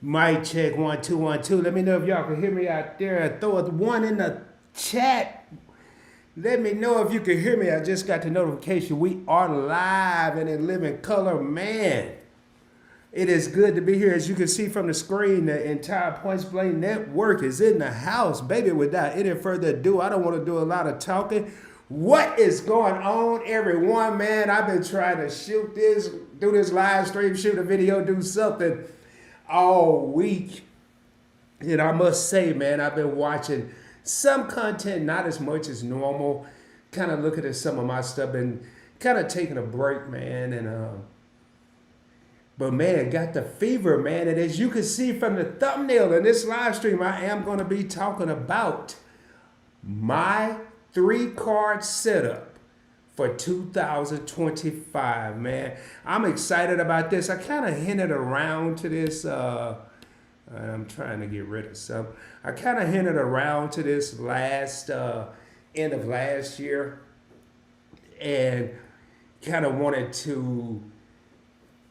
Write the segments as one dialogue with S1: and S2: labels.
S1: Mic check 1 2 1 2. Let me know if y'all can hear me out there. Throw a one in the chat. Let me know if you can hear me. I just got the notification. We are live and in living color, man. It is good to be here. As you can see from the screen, the entire Points Blank Network is in the house, baby. Without any further ado, I don't want to do a lot of talking. What is going on, everyone, man? I've been trying to do this live stream, shoot a video, do something all week. And I must say, man, I've been watching some content, not as much as normal. Kind of looking at some of my stuff and kind of taking a break, man. But man, got the fever, man. And as you can see from the thumbnail in this live stream, I am going to be talking about my 3-card setup for 2025, man. I'm excited about this. I kind of hinted around to this. I'm trying to get rid of some. I kind of hinted around to this end of last year, and kind of wanted to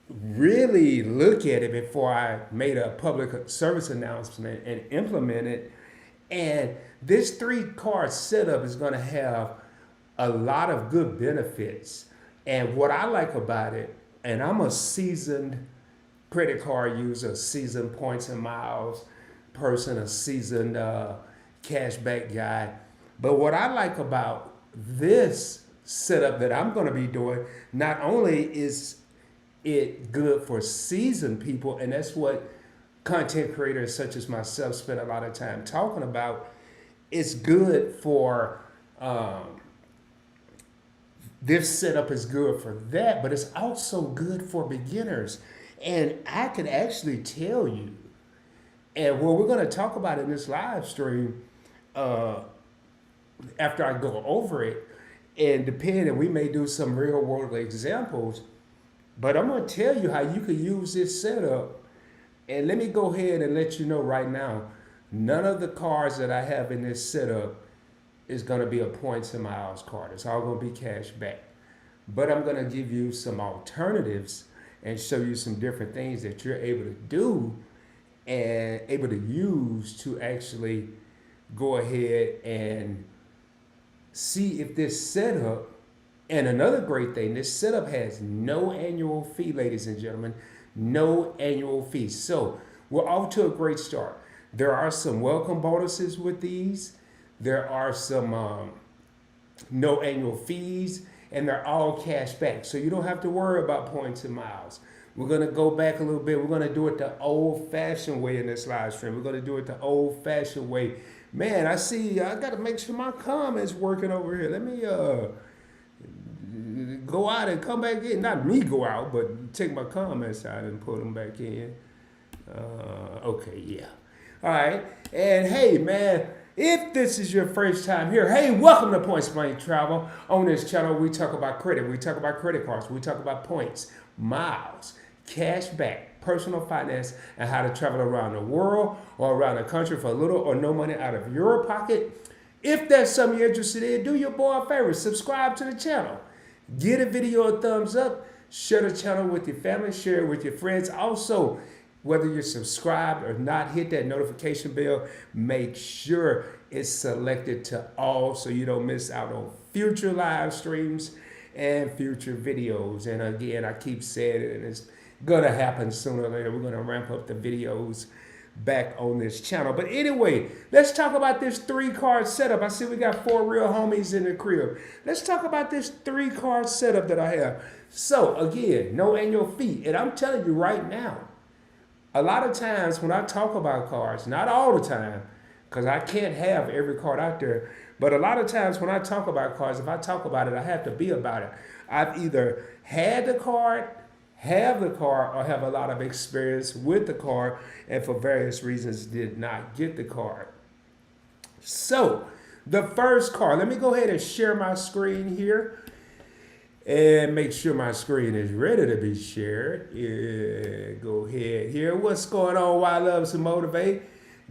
S1: really look at it before I made a public service announcement and implement it. And this 3-card setup is going to have a lot of good benefits. And what I like about it, and I'm a seasoned credit card user, seasoned points and miles person, a seasoned cashback guy. But what I like about this setup that I'm going to be doing, not only is it good for seasoned people, and that's what content creators such as myself spend a lot of time talking about. It's good for this setup is good for that, but it's also good for beginners. And I can actually tell you, and what we're going to talk about in this live stream, after I go over it, and depending, we may do some real world examples, but I'm going to tell you how you can use this setup. And let me go ahead and let you know right now, none of the cards that I have in this setup is going to be a points and miles card. It's all going to be cash back. But I'm going to give you some alternatives and show you some different things that you're able to do and able to use to actually go ahead and see if this setup. And another great thing, this setup has no annual fee, ladies and gentlemen, no annual fee. So we're off to a great start. There are some welcome bonuses with these. There are some no annual fees, and they're all cash back. So you don't have to worry about points and miles. We're going to go back a little bit. We're going to do it the old-fashioned way in this live stream. We're going to do it the old-fashioned way. Man, I see, I got to make sure my comments working over here. Let me go out and come back in. Not me go out, but take my comments out and put them back in. Okay, yeah. All right. And hey, man, if this is your first time here, hey, welcome to Points Blank Travel. On this channel, we talk about credit. We talk about credit cards. We talk about points, miles, cash back, personal finance, and how to travel around the world or around the country for little or no money out of your pocket. If that's something you're interested in, do your boy a favor. Subscribe to the channel. Give a video a thumbs up. Share the channel with your family. Share it with your friends. Also, whether you're subscribed or not, hit that notification bell. Make sure it's selected to all so you don't miss out on future live streams and future videos. And again, I keep saying it, and it's going to happen sooner or later. We're going to ramp up the videos back on this channel. But anyway, let's talk about this 3-card setup. I see we got 4 real homies in the crib. Let's talk about this 3-card setup that I have. So again, no annual fee. And I'm telling you right now, a lot of times when I talk about cards, not all the time, because I can't have every card out there, but a lot of times when I talk about cards, if I talk about it, I have to be about it. I've either had the card, have the card, or have a lot of experience with the card, and for various reasons did not get the card. So the first card, let me go ahead and share my screen here and make sure my screen is ready to be shared. Yeah, go ahead here. What's going on? Why Love to Motivate?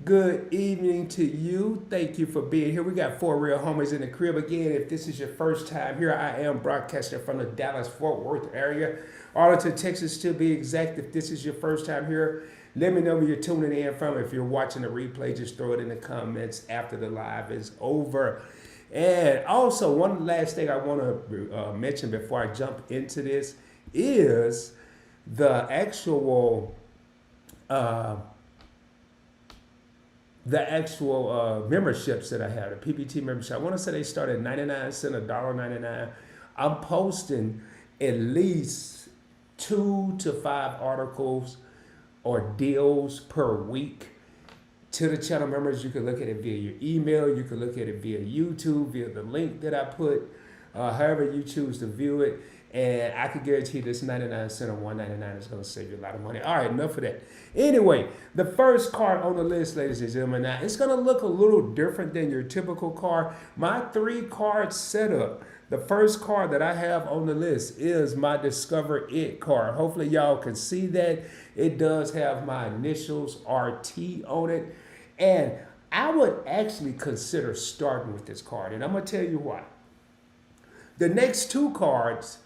S1: Good evening to you. Thank you for being here. We got 4 real homies in the crib. Again, if this is your first time here, I am broadcasting from the Dallas-Fort Worth area, Arlington, Texas to be exact. If this is your first time here, Let me know where you're tuning in from. If you're watching the replay, just throw it in the comments after the live is over. And also, one last thing I want to mention before I jump into this is the actual memberships that I have, the PPT membership. I want to say they start at 99 cents, $1.99. I'm posting at least 2 to 5 articles or deals per week to the channel members. You can look at it via your email. You can look at it via YouTube, via the link that I put, however you choose to view it. And I can guarantee this 99 cents or $1.99 is going to save you a lot of money. All right, enough of that. Anyway, the first card on the list, ladies and gentlemen, now it's going to look a little different than your typical card. My 3-card setup. The first card that I have on the list is my Discover It card. Hopefully y'all can see that. It does have my initials RT on it. And I would actually consider starting with this card. And I'm going to tell you why. The next 2 cards,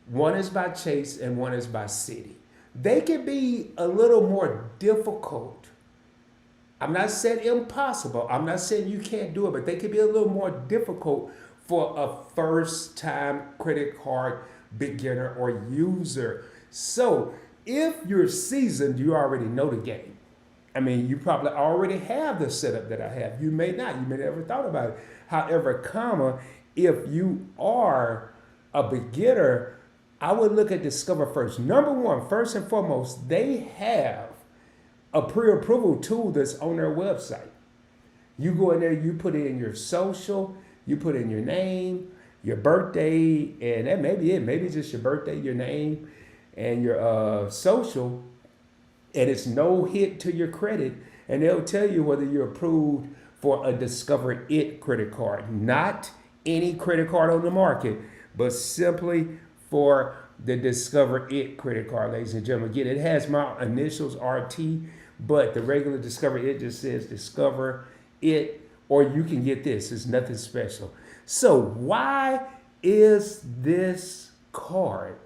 S1: one is by Chase and one is by Citi. They can be a little more difficult. I'm not saying impossible. I'm not saying you can't do it, but they can be a little more difficult for a first-time credit card beginner or user. So if you're seasoned, you already know the game. I mean, you probably already have the setup that I have. You may not. You may never thought about it. However, if you are a beginner, I would look at Discover first. Number one, first and foremost, they have a pre-approval tool that's on their website. You go in there, you put in your social, you put in your name, your birthday, and that may be it. Maybe just your birthday, your name, and your social, and it's no hit to your credit, and they'll tell you whether you're approved for a Discover It credit card. Not any credit card on the market, but simply for the Discover It credit card, ladies and gentlemen. Again, it has my initials RT, but the regular Discover It just says Discover It, or you can get this. It's nothing special. So why is this card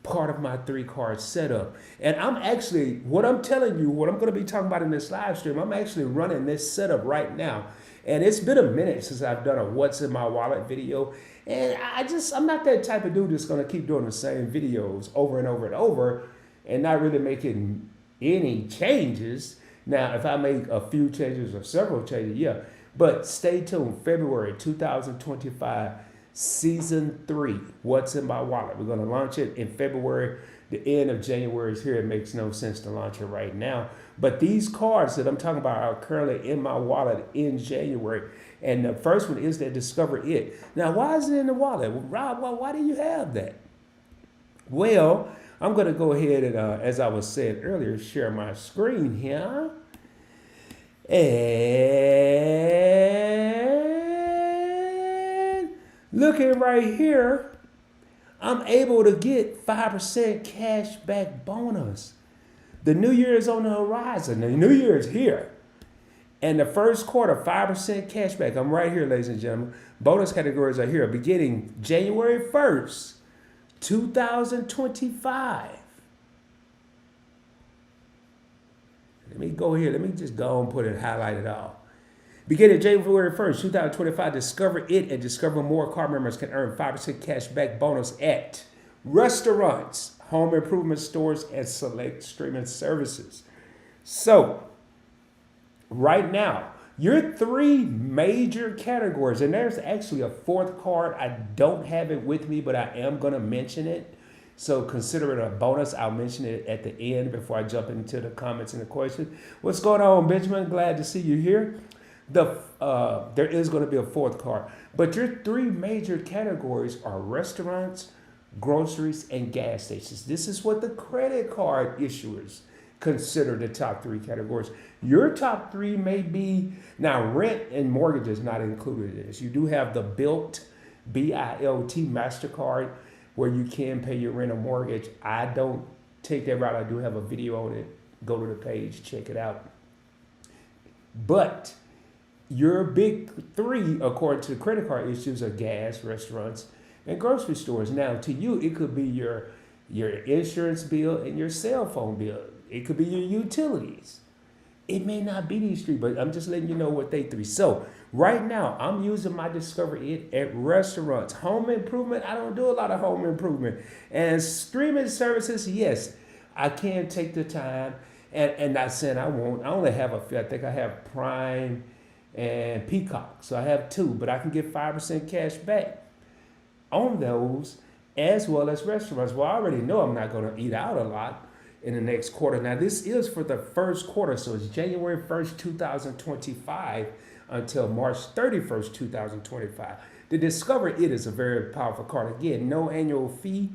S1: part of my 3-card setup? And I'm actually, what I'm telling you, what I'm going to be talking about in this live stream, I'm actually running this setup right now. And it's been a minute since I've done a What's in My Wallet video. And I'm not that type of dude that's going to keep doing the same videos over and over and over and not really making any changes. Now, if I make a few changes or several changes, yeah. But stay tuned. February 2025, Season 3, What's in My Wallet. We're going to launch it in February. The end of January is here. It makes no sense to launch it right now. But these cards that I'm talking about are currently in my wallet in January. And the first one is that Discover It. Now, why is it in the wallet? Well, Rob, why do you have that? Well, I'm going to go ahead and, as I was saying earlier, share my screen here. And looking right here, I'm able to get 5% cash back bonus. The new year is on the horizon. The new year is here. And the first quarter, 5% cash back. I'm right here, ladies and gentlemen. Bonus categories are here beginning January 1st, 2025. Let me go here. Let me just go and put it, highlight it all. Beginning January 1st, 2025, Discover It and Discover More card members can earn 5% cash back bonus at restaurants, home improvement stores, and select streaming services. So, right now, your 3 major categories, and there's actually a 4th card. I don't have it with me, but I am going to mention it. So consider it a bonus. I'll mention it at the end before I jump into the comments and the questions. What's going on, Benjamin? Glad to see you here. There is going to be a 4th card. But your 3 major categories are restaurants, groceries, and gas stations. This is what the credit card issuers consider the top 3 categories. Your top 3 may be, now rent and mortgage is not included in this. You do have the BILT, B-I-L-T MasterCard, where you can pay your rent or mortgage. I don't take that route. I do have a video on it. Go to the page, check it out. But your big 3, according to the credit card issues, are gas, restaurants, and grocery stores. Now, to you, it could be your insurance bill and your cell phone bill. It could be your utilities. It may not be these three, but I'm just letting you know what they three. So right now, I'm using my Discover It at restaurants. Home improvement, I don't do a lot of home improvement. And streaming services, yes, I can take the time. And not saying I won't. I only have a few. I think I have Prime and Peacock. So I have two, but I can get 5% cash back on those as well as restaurants. Well, I already know I'm not going to eat out a lot in the next quarter. Now, this is for the first quarter, so it's January 1st, 2025 until March 31st, 2025. The Discover It is a very powerful card. Again, no annual fee.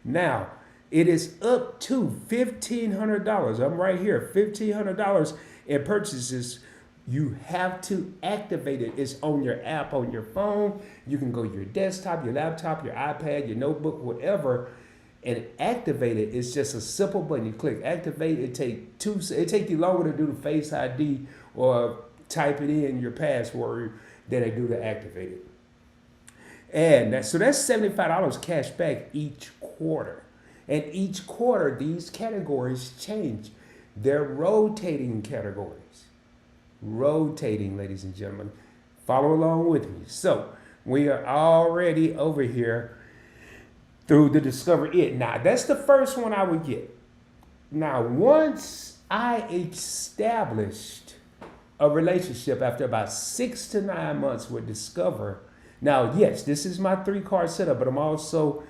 S1: Now, it is up to $1,500. I'm right here, $1,500 in purchases. You have to activate it. It's on your app, on your phone. You can go to your desktop, your laptop, your iPad, your notebook, whatever, and activate it. It's just a simple button. You click activate. It take you longer to do the Face ID or type it in your password than it do to activate it. And so that's $75 cash back each quarter. And each quarter, these categories change. They're rotating categories. Rotating, ladies and gentlemen. Follow along with me. So we are already over here through the Discover It. Now, that's the first one I would get. Now, once I established a relationship after about 6 to 9 months with Discover, now, yes, this is my 3-card setup, but I'm also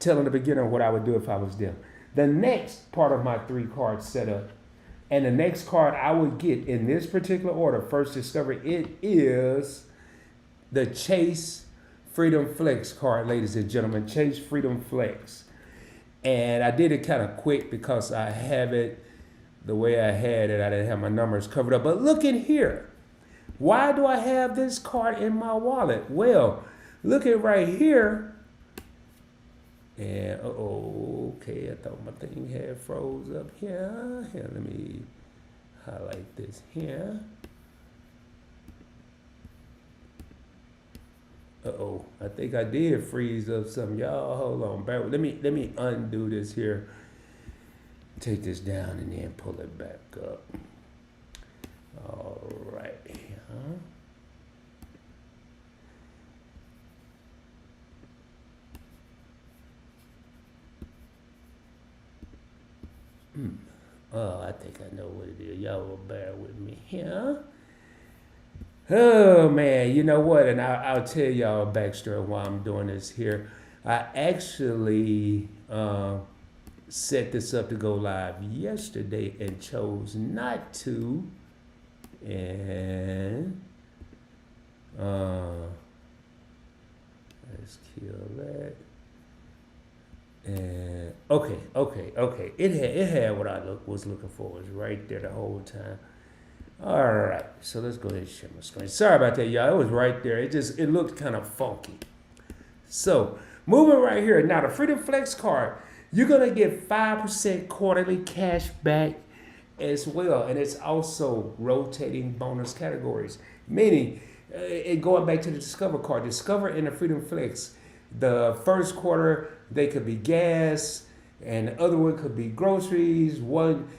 S1: telling the beginner what I would do if I was them. The next part of my 3-card setup and the next card I would get in this particular order, first Discover It, is the Chase Freedom Flex card, ladies and gentlemen. Chase Freedom Flex. And I did it kind of quick because I have it the way I had it. I didn't have my numbers covered up. But look in here. Why do I have this card in my wallet? Well, look at right here. And, okay, I thought my thing had froze up here. Here, let me highlight this here. I think I did freeze up something. Y'all, hold on. Let me undo this here. Take this down and then pull it back up. All right. I think I know what it is. Y'all will bear with me here. Oh, man. You know what? And I'll tell y'all a backstory why I'm doing this here. I actually set this up to go live yesterday and chose not to. And let's kill that. And okay. It had what I was looking for. It was right there the whole time. All right, so let's go ahead and share my screen. Sorry about that, y'all. It was right there. It looked kind of funky. So moving right here now, the Freedom Flex card, you're gonna get 5% quarterly cash back as well, and it's also rotating bonus categories. Meaning, going back to the Discover card, Discover and the Freedom Flex. The first quarter, they could be gas, and the other one could be groceries.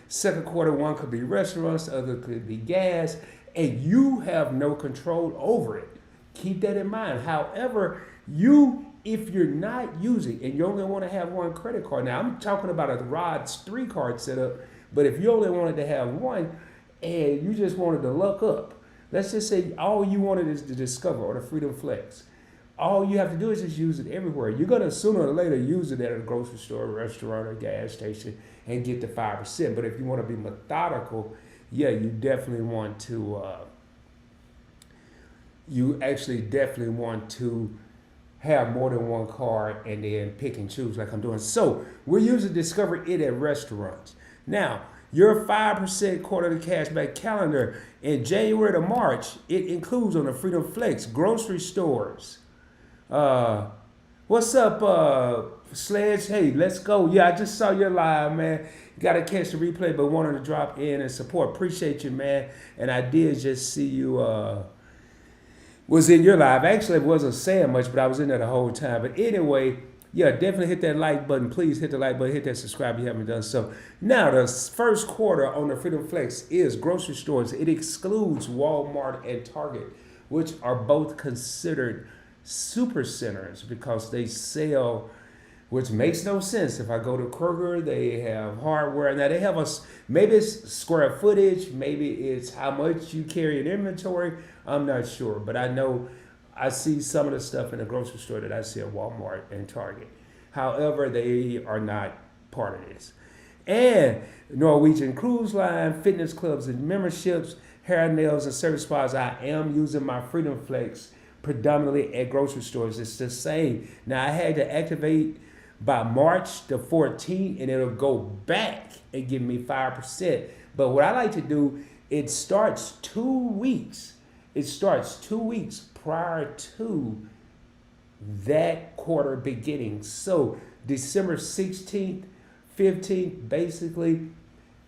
S1: Second quarter, one could be restaurants, the other could be gas, and you have no control over it. Keep that in mind. However, if you're not using, and you only want to have one credit card, now I'm talking about a Rod's 3-card setup, but if you only wanted to have one, and you just wanted to look up, let's just say all you wanted is to Discover or the Freedom Flex. All you have to do is just use it everywhere. You're going to sooner or later use it at a grocery store, restaurant, or gas station and get the 5%. But if you want to be methodical, yeah, you definitely want to, have more than one card and then pick and choose like I'm doing. So we're using Discover It at restaurants. Now, your 5% quarterly cashback calendar in January to March, it includes on the Freedom Flex grocery stores. What's up, Sledge? Hey, let's go. Yeah, I just saw your live, man. Got to catch the replay, but wanted to drop in and support. Appreciate you, man. And I did just see you was in your live. Actually, I wasn't saying much, but I was in there the whole time. But anyway, Yeah, definitely hit that like button. Please hit the like button, hit that subscribe if you haven't done so. Now, the first quarter on the Freedom Flex is grocery stores. It excludes Walmart and Target, which are both considered super centers because they sell, which makes no sense. If I go to Kroger, they have hardware. Now they have maybe it's square footage, maybe it's how much you carry in inventory. I'm not sure, but I know I see some of the stuff in the grocery store that I see at Walmart and Target. However, they are not part of this. And Norwegian Cruise Line, fitness clubs and memberships, hair, nails, and service spas. I am using my Freedom Flex predominantly at grocery stores. It's the same. Now I had to activate by March the 14th, and it'll go back and give me 5%. But what I like to do, it starts 2 weeks. It starts 2 weeks prior to that quarter beginning. So December 16th, 15th, basically,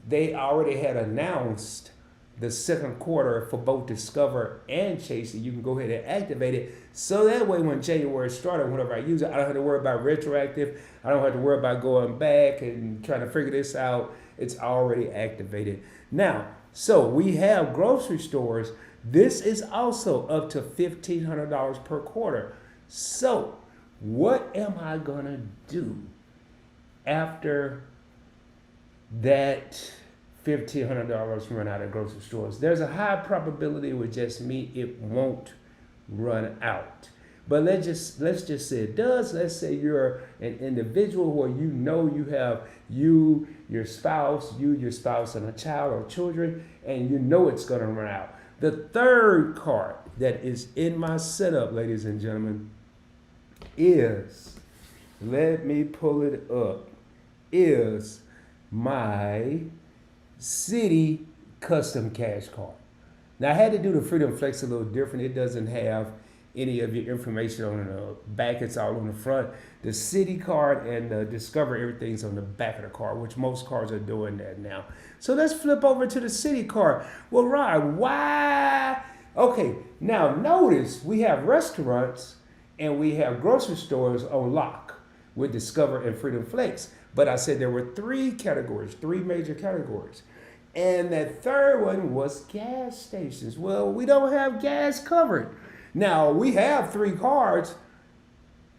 S1: they already had announced the second quarter for both Discover and Chase. You can go ahead and activate it. So that way when January started, whenever I use it, I don't have to worry about retroactive. I don't have to worry about going back and trying to figure this out. It's already activated. Now, so we have grocery stores. This is also up to $1,500 per quarter. So what am I gonna do after that $1,500 run out of grocery stores? There's a high probability with just me it won't run out. But let's just say it does. Let's say you're an individual where you know you have your spouse, and a child or children, and you know it's gonna run out. The third card that is in my setup, ladies and gentlemen, is, let me pull it up, is my Citi Custom Cash Card. Now I had to do the Freedom Flex a little different. It doesn't have any of your information on the back. It's all on the front. The Citi card and the Discover, everything's on the back of the card, which most cards are doing that now. So let's flip over to the Citi card. Well, Rod, why? Okay, now notice we have restaurants and we have grocery stores on lock with Discover and Freedom Flex. But I said there were three major categories. And that third one was gas stations. Well, we don't have gas covered. Now, we have three cards.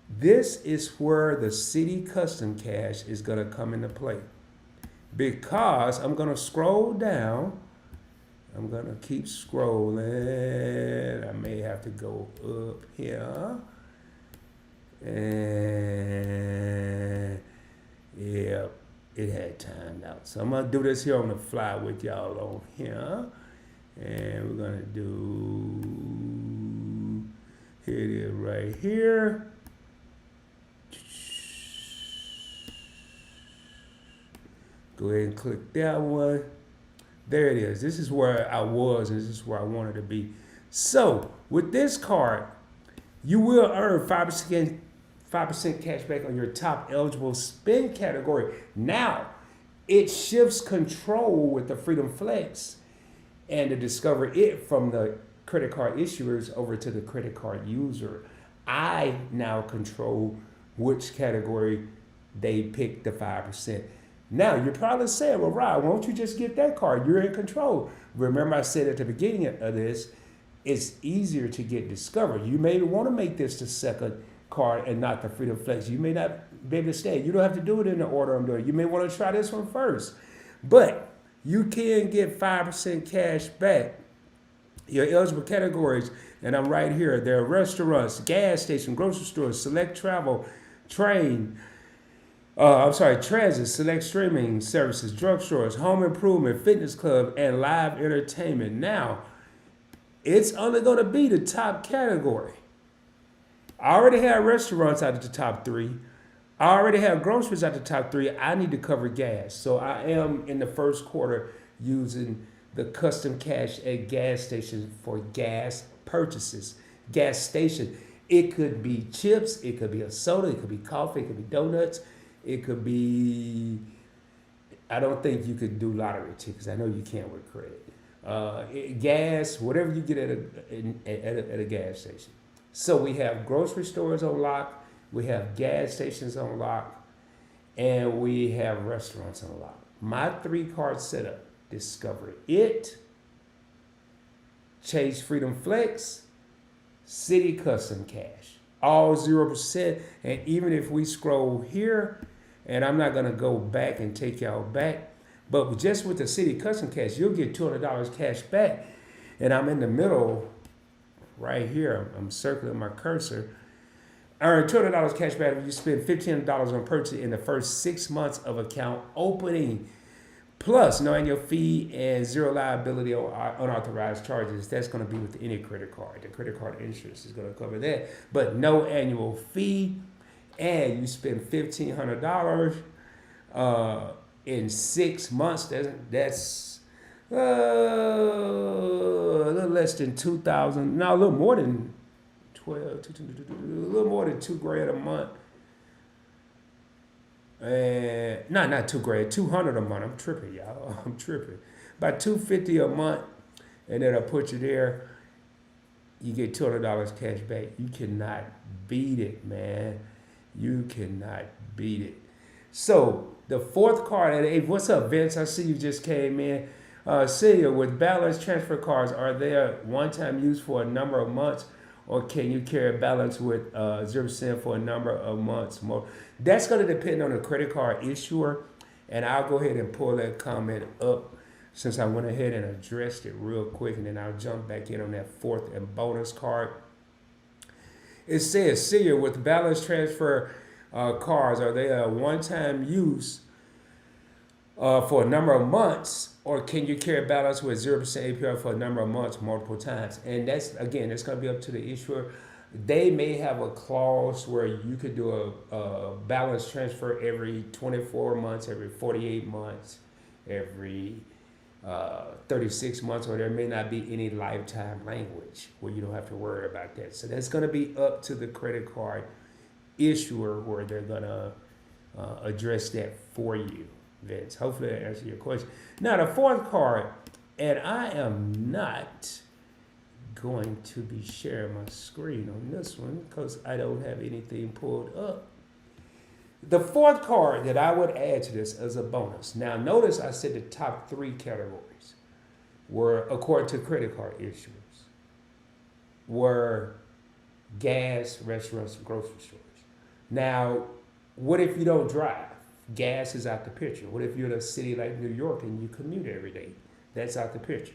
S1: This is where the Citi Custom Cash is going to come into play. Because I'm going to scroll down. I'm going to keep scrolling. I may have to go up here. And yeah, it had timed out. So I'm going to do this here on the fly with y'all on here. And we're going to do, here it is right here. Go ahead and click that one. There it is. This is where I was, and this is where I wanted to be. So with this card, you will earn 5% cash back on your top eligible spend category. Now, it shifts control with the Freedom Flex and to discover it from the credit card issuers over to the credit card user. I now control which category they pick the 5%. Now, you're probably saying, well, Rod, why don't you just get that card? You're in control. Remember I said at the beginning of this, it's easier to get Discover. You may want to make this the second card and not the Freedom Flex. You may not be able to stay. You don't have to do it in the order I'm doing. You may want to try this one first. But you can get 5% cash back. Your eligible categories, and I'm right here. There are restaurants, gas stations, grocery stores, select travel, transit, select streaming services, drugstores, home improvement, fitness club, and live entertainment. Now, it's only going to be the top category. I already have restaurants out of the top three. I already have groceries out of the top three. I need to cover gas. So I am in the first quarter using the custom cash at gas stations for gas purchases. Gas station. It could be chips. It could be a soda. It could be coffee. It could be donuts. It could be, I don't think you could do lottery tickets. I know you can't with credit. Gas, whatever you get at a gas station. So we have grocery stores on lock. we have gas stations on lock, and we have restaurants on lock. My 3-card setup: Discover It, Chase Freedom Flex, City Custom Cash, all 0%. And even if we scroll here, and I'm not gonna go back and take y'all back, but just with the City Custom Cash, you'll get $200 cash back. And I'm in the middle right here. I'm circling my cursor. Earn $200 cash back if you spend $1,500 on purchase in the first 6 months of account opening. Plus, no annual fee and zero liability on unauthorized charges. That's going to be with any credit card. The credit card insurance is going to cover that. But no annual fee, and you spend $1,500 in 6 months. That's a little less than 2,000. No, a little more than 12, a little more than $2,000 a month. And not $2,000, $200 a month. I'm tripping, y'all. I'm tripping. About $250 a month, and then I put you there. You get $200 cash back. You cannot beat it, man. You cannot beat it. So the 4th card, hey, what's up, Vince? I see you just came in. Celia, with balance transfer cards, are they a one-time use for a number of months, or can you carry a balance with 0% for a number of months more? That's going to depend on the credit card issuer, and I'll go ahead and pull that comment up since I went ahead and addressed it real quick, and then I'll jump back in on that 4th and bonus card. It says, Celia, with balance transfer cards, are they a one-time use for a number of months, or can you carry a balance with 0% APR for a number of months multiple times? And that's, again, it's going to be up to the issuer. They may have a clause where you could do a balance transfer every 24 months, every 48 months, every 36 months, or there may not be any lifetime language where you don't have to worry about that. So that's going to be up to the credit card issuer where they're going to address that for you, Vince. Hopefully that answers your question. Now, the 4th card, and I am not going to be sharing my screen on this one because I don't have anything pulled up. The 4th card that I would add to this as a bonus. Now, notice I said the top 3 categories were, according to credit card issuers, were gas, restaurants, and grocery stores. Now, what if you don't drive? Gas is out the picture. What if you're in a city like New York and you commute every day? That's out the picture.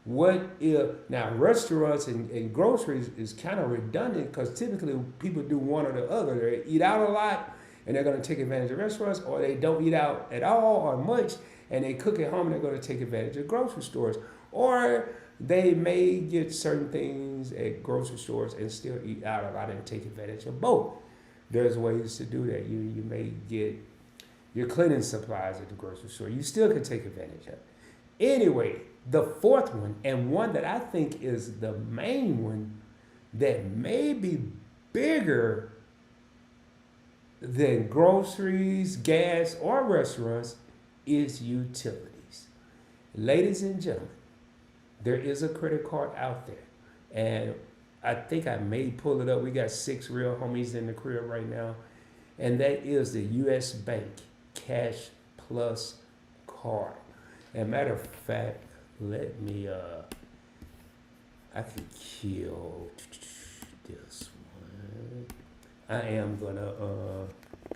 S1: What if, now restaurants and groceries is kind of redundant because typically people do one or the other. They eat out a lot and they're going to take advantage of restaurants, or they don't eat out at all or much and they cook at home and they're going to take advantage of grocery stores. Or they may get certain things at grocery stores and still eat out a lot and take advantage of both. There's ways to do that. You may get your cleaning supplies at the grocery store. You still can take advantage of it. Anyway, the 4th one, and one that I think is the main one that may be bigger than groceries, gas, or restaurants, is utilities. Ladies and gentlemen, there is a credit card out there, and I think I may pull it up. We got 6 real homies in the crib right now, and that is the U.S. Bank Cash Plus card. As a matter of fact, let me, I can kill this one. I am gonna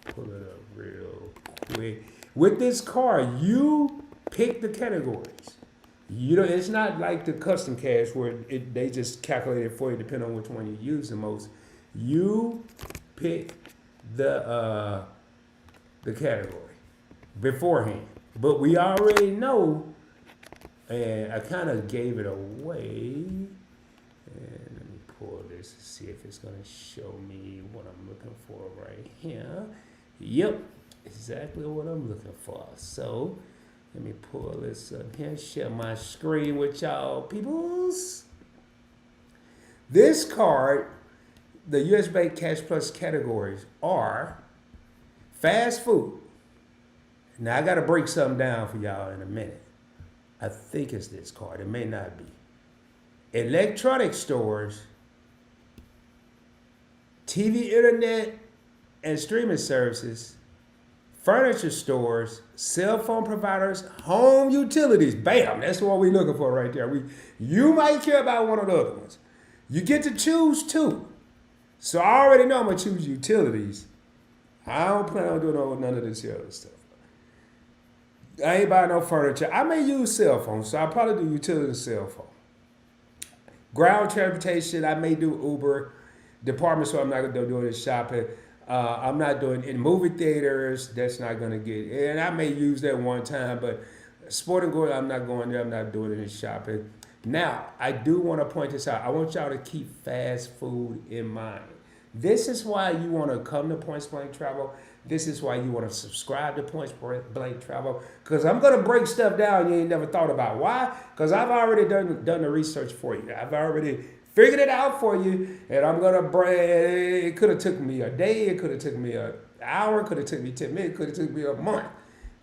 S1: pull it up real quick. With this card, you pick the categories. You know, it's not like the custom cash where they just calculate it for you depending on which one you use the most. You pick the category beforehand. But we already know, and I kind of gave it away. And let me pull this to see if it's going to show me what I'm looking for right here. Yep, exactly what I'm looking for. So let me pull this up here, share my screen with y'all peoples. This card, the US Bank Cash Plus categories are fast food. Now I got to break something down for y'all in a minute. I think it's this card. It may not be. Electronic stores, TV, internet, and streaming services, furniture stores, cell phone providers, home utilities. Bam, that's what we're looking for right there. You might care about one of the other ones. You get to choose two. So I already know I'm going to choose utilities. I don't plan on doing none of this other stuff. I ain't buying no furniture. I may use cell phones, so I'll probably do utility and cell phone. Ground transportation, I may do Uber. Department store, I'm not going to do any shopping. I'm not doing in movie theaters. That's not going to get. And I may use that one time, but sporting goods, I'm not going there. I'm not doing any shopping. Now, I do want to point this out. I want y'all to keep fast food in mind. This is why you want to come to Points Blank Travel. This is why you want to subscribe to Points Blank Travel. Because I'm going to break stuff down you ain't never thought about. Why? Because I've already done the research for you. I've already figured it out for you. And I'm going to bring, it could have took me a day. It could have took me an hour. It could have took me 10 minutes. It could have took me a month.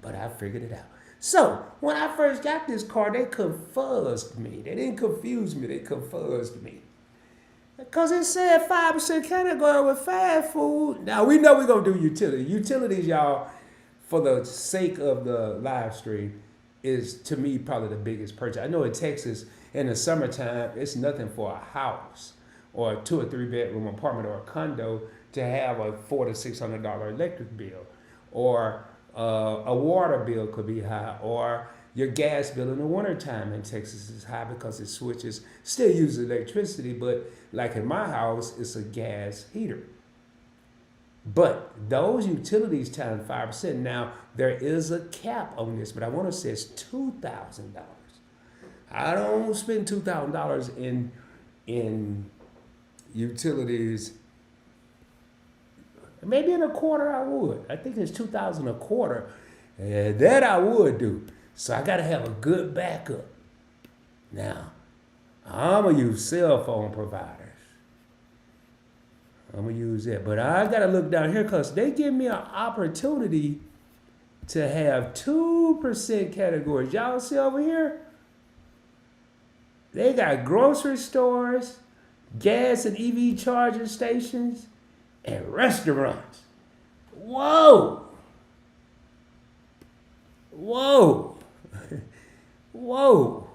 S1: But I figured it out. So, when I first got this car, they confused me. They didn't confuse me. They confused me. Because it said 5% category with fast food. Now, we know we're going to do utilities. Utilities, y'all, for the sake of the live stream, is, to me, probably the biggest purchase. I know in Texas, in the summertime, it's nothing for a house or a 2 or 3 bedroom apartment or a condo to have a $400 to $600 electric bill. Or a water bill could be high. Or your gas bill in the wintertime in Texas is high because it switches, still uses electricity, but like in my house, it's a gas heater. But those utilities times 5%. Now, there is a cap on this, but I want to say it's $2,000. I don't spend $2,000 in utilities. Maybe in a quarter I would. I think it's $2,000 a quarter. That I would do. So I got to have a good backup. Now, I'm going to use cell phone providers. I'm going to use that. But I got to look down here because they give me an opportunity to have 2% categories. Y'all see over here? They got grocery stores, gas and EV charging stations, and restaurants. Whoa! Whoa! Whoa!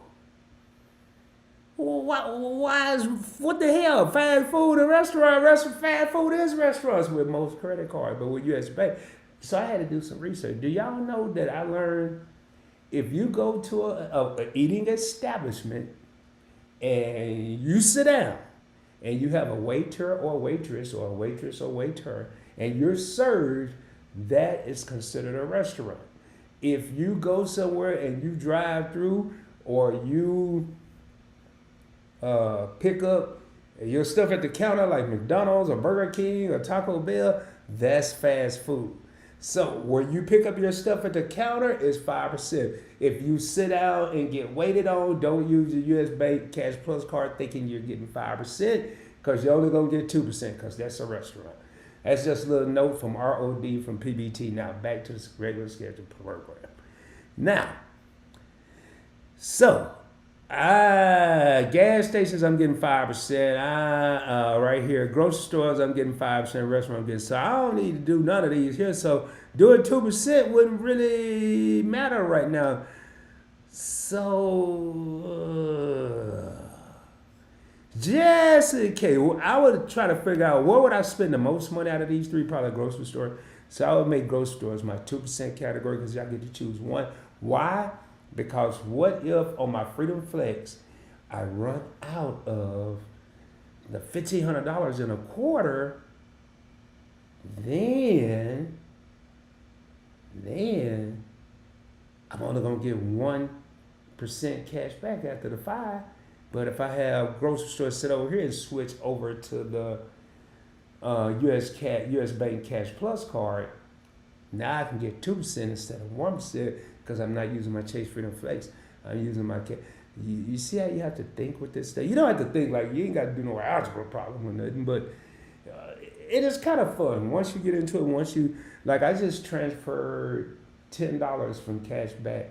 S1: What the hell? Fast food and restaurant. Fast food is restaurants with most credit cards, but with US Bank. So I had to do some research. Do y'all know that I learned if you go to a eating establishment and you sit down and you have a waiter or waitress or a waitress or waiter and you're served, that is considered a restaurant. If you go somewhere and you drive through or you pick up your stuff at the counter like McDonald's or Burger King or Taco Bell, that's fast food. So where you pick up your stuff at the counter is 5%. If you sit down and get waited on, don't use your US Bank Cash Plus card thinking you're getting 5% because you're only going to get 2% because that's a restaurant. That's just a little note from ROD from PBT. Now back to the regular scheduled program. Now, so gas stations, I'm getting 5%. Right here, grocery stores, I'm getting 5%. Restaurant, I'm getting. So I don't need to do none of these here. So doing 2% wouldn't really matter right now. So just in case, I would try to figure out where would I spend the most money out of these three. Probably grocery store. So I would make grocery stores my 2% category because y'all get to choose one. Why? Because what if on my Freedom Flex, I run out of the $1,500 in a quarter, then I'm only going to get 1% cash back after the 5. But if I have grocery store sit over here and switch over to the US Bank Cash Plus card, now I can get 2% instead of 1%. Because I'm not using my Chase Freedom Flex. I'm using my you see how you have to think with this stuff? You don't have to think like you ain't got to do no algebra problem or nothing, but it is kind of fun. Once you get into it, like I just transferred $10 from cash back.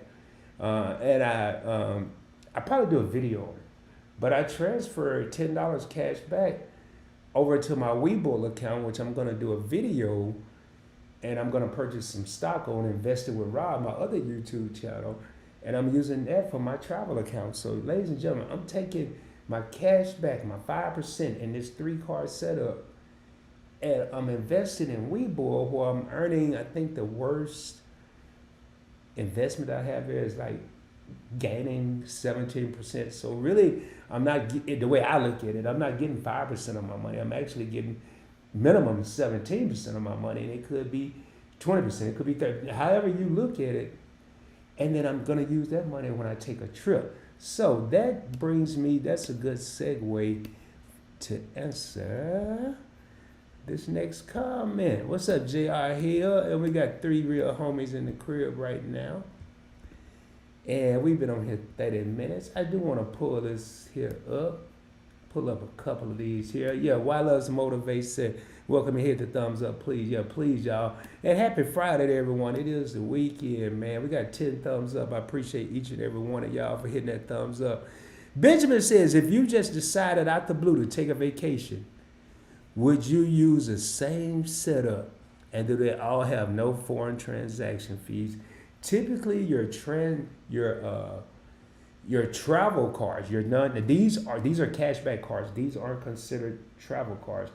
S1: And I probably do a video on it, but I transferred $10 cash back over to my Webull account, which I'm gonna do a video, and I'm gonna purchase some stock on Invested with Rob, my other YouTube channel, and I'm using that for my travel account. So, ladies and gentlemen, I'm taking my cash back, my 5% in this 3-card setup, and I'm invested in Webull, where I'm earning, I think the worst investment I have here is like gaining 17%. So really, I'm not the way I look at it. I'm not getting 5% of my money. I'm actually getting minimum 17% of my money, and it could be 20%. It could be 30%. However you look at it, and then I'm gonna use that money when I take a trip. So that brings me. That's a good segue to answer this next comment. What's up, J.R. Hill? And we got 3 real homies in the crib right now. And we've been on here 30 minutes. I do want to pull this here up. Pull up a couple of these here. Yeah, Why Loves Motivate said, welcome and hit the thumbs up, please. Yeah, please, y'all. And happy Friday to everyone. It is the weekend, man. We got 10 thumbs up. I appreciate each and every one of y'all for hitting that thumbs up. Benjamin says, if you just decided out the blue to take a vacation, would you use the same setup, and do they all have no foreign transaction fees? Typically, your travel cards, these are cashback cards. These aren't considered travel cards.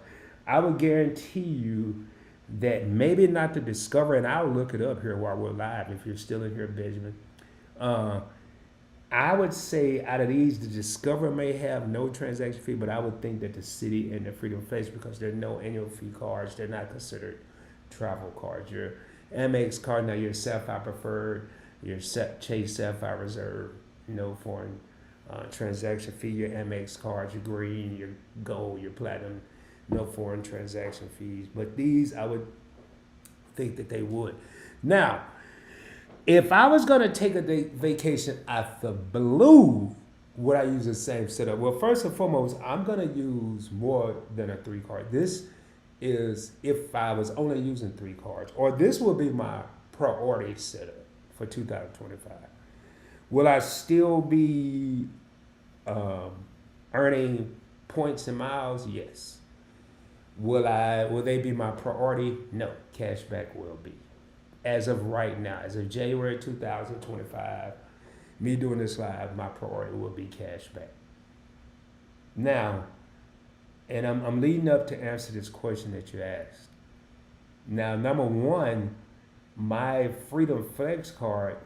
S1: I would guarantee you that maybe not the Discover, and I'll look it up here while we're live if you're still in here, Benjamin. I would say out of these, the Discover may have no transaction fee, but I would think that the Citi and the Freedom Flex, because there are no annual fee cards, they're not considered travel cards. Your Amex card, now your Sapphire Preferred, your Chase Sapphire Reserve, no foreign transaction fee. Your Amex cards, your Green, your Gold, your Platinum, no foreign transaction fees. But these, I would think that they would. Now, if I was going to take a vacation at the blue, would I use the same setup? Well, first and foremost, I'm going to use more than a 3-card. This is if I was only using 3 cards, or this will be my priority setup for 2025. Will I still be earning points and miles? Yes. Will they be my priority? No. Cashback will be. As of right now, as of January 2025, me doing this live, my priority will be cashback. Now, and I'm leading up to answer this question that you asked. Now, number one, my Freedom Flex card,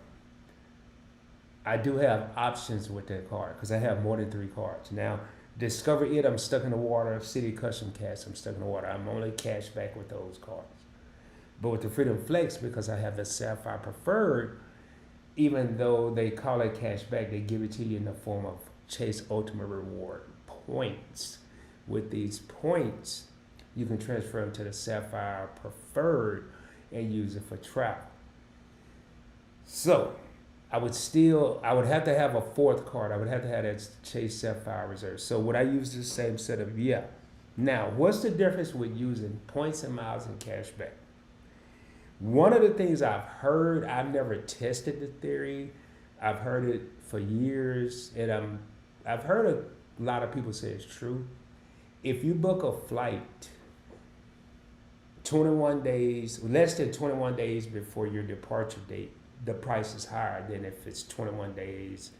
S1: I do have options with that card because I have more than 3 cards. Now, Discover It, I'm stuck in the water. Citi Custom Cash, I'm stuck in the water. I'm only cash back with those cards. But with the Freedom Flex, because I have the Sapphire Preferred, even though they call it cash back, they give it to you in the form of Chase Ultimate Reward points. With these points, you can transfer them to the Sapphire Preferred and use it for travel. So, I would have to have a 4th card. I would have to have that Chase Sapphire Reserve. So would I use the same setup? Yeah. Now, what's the difference with using points and miles and cash back? One of the things I've heard, I've never tested the theory. I've heard it for years, and I've heard a lot of people say it's true. If you book a flight 21 days, less than 21 days before your departure date, the price is higher than if it's 21 days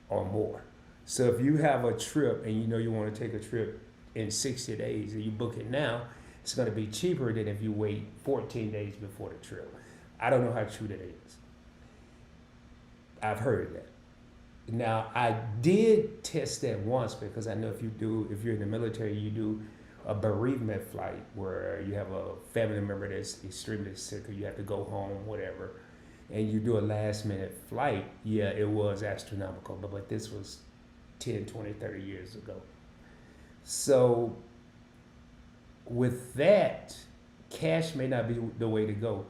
S1: or more. So if you have a trip and you know you want to take a trip in 60 days and you book it now, it's going to be cheaper than if you wait 14 days before the trip. I don't know how true that is. I've heard that. Now, I did test that once because I know if you're in the military, you do a bereavement flight where you have a family member that's extremely sick or you have to go home, whatever, and you do a last minute flight. Yeah, it was astronomical, but this was 10, 20, 30 years ago. So with that, cash may not be the way to go.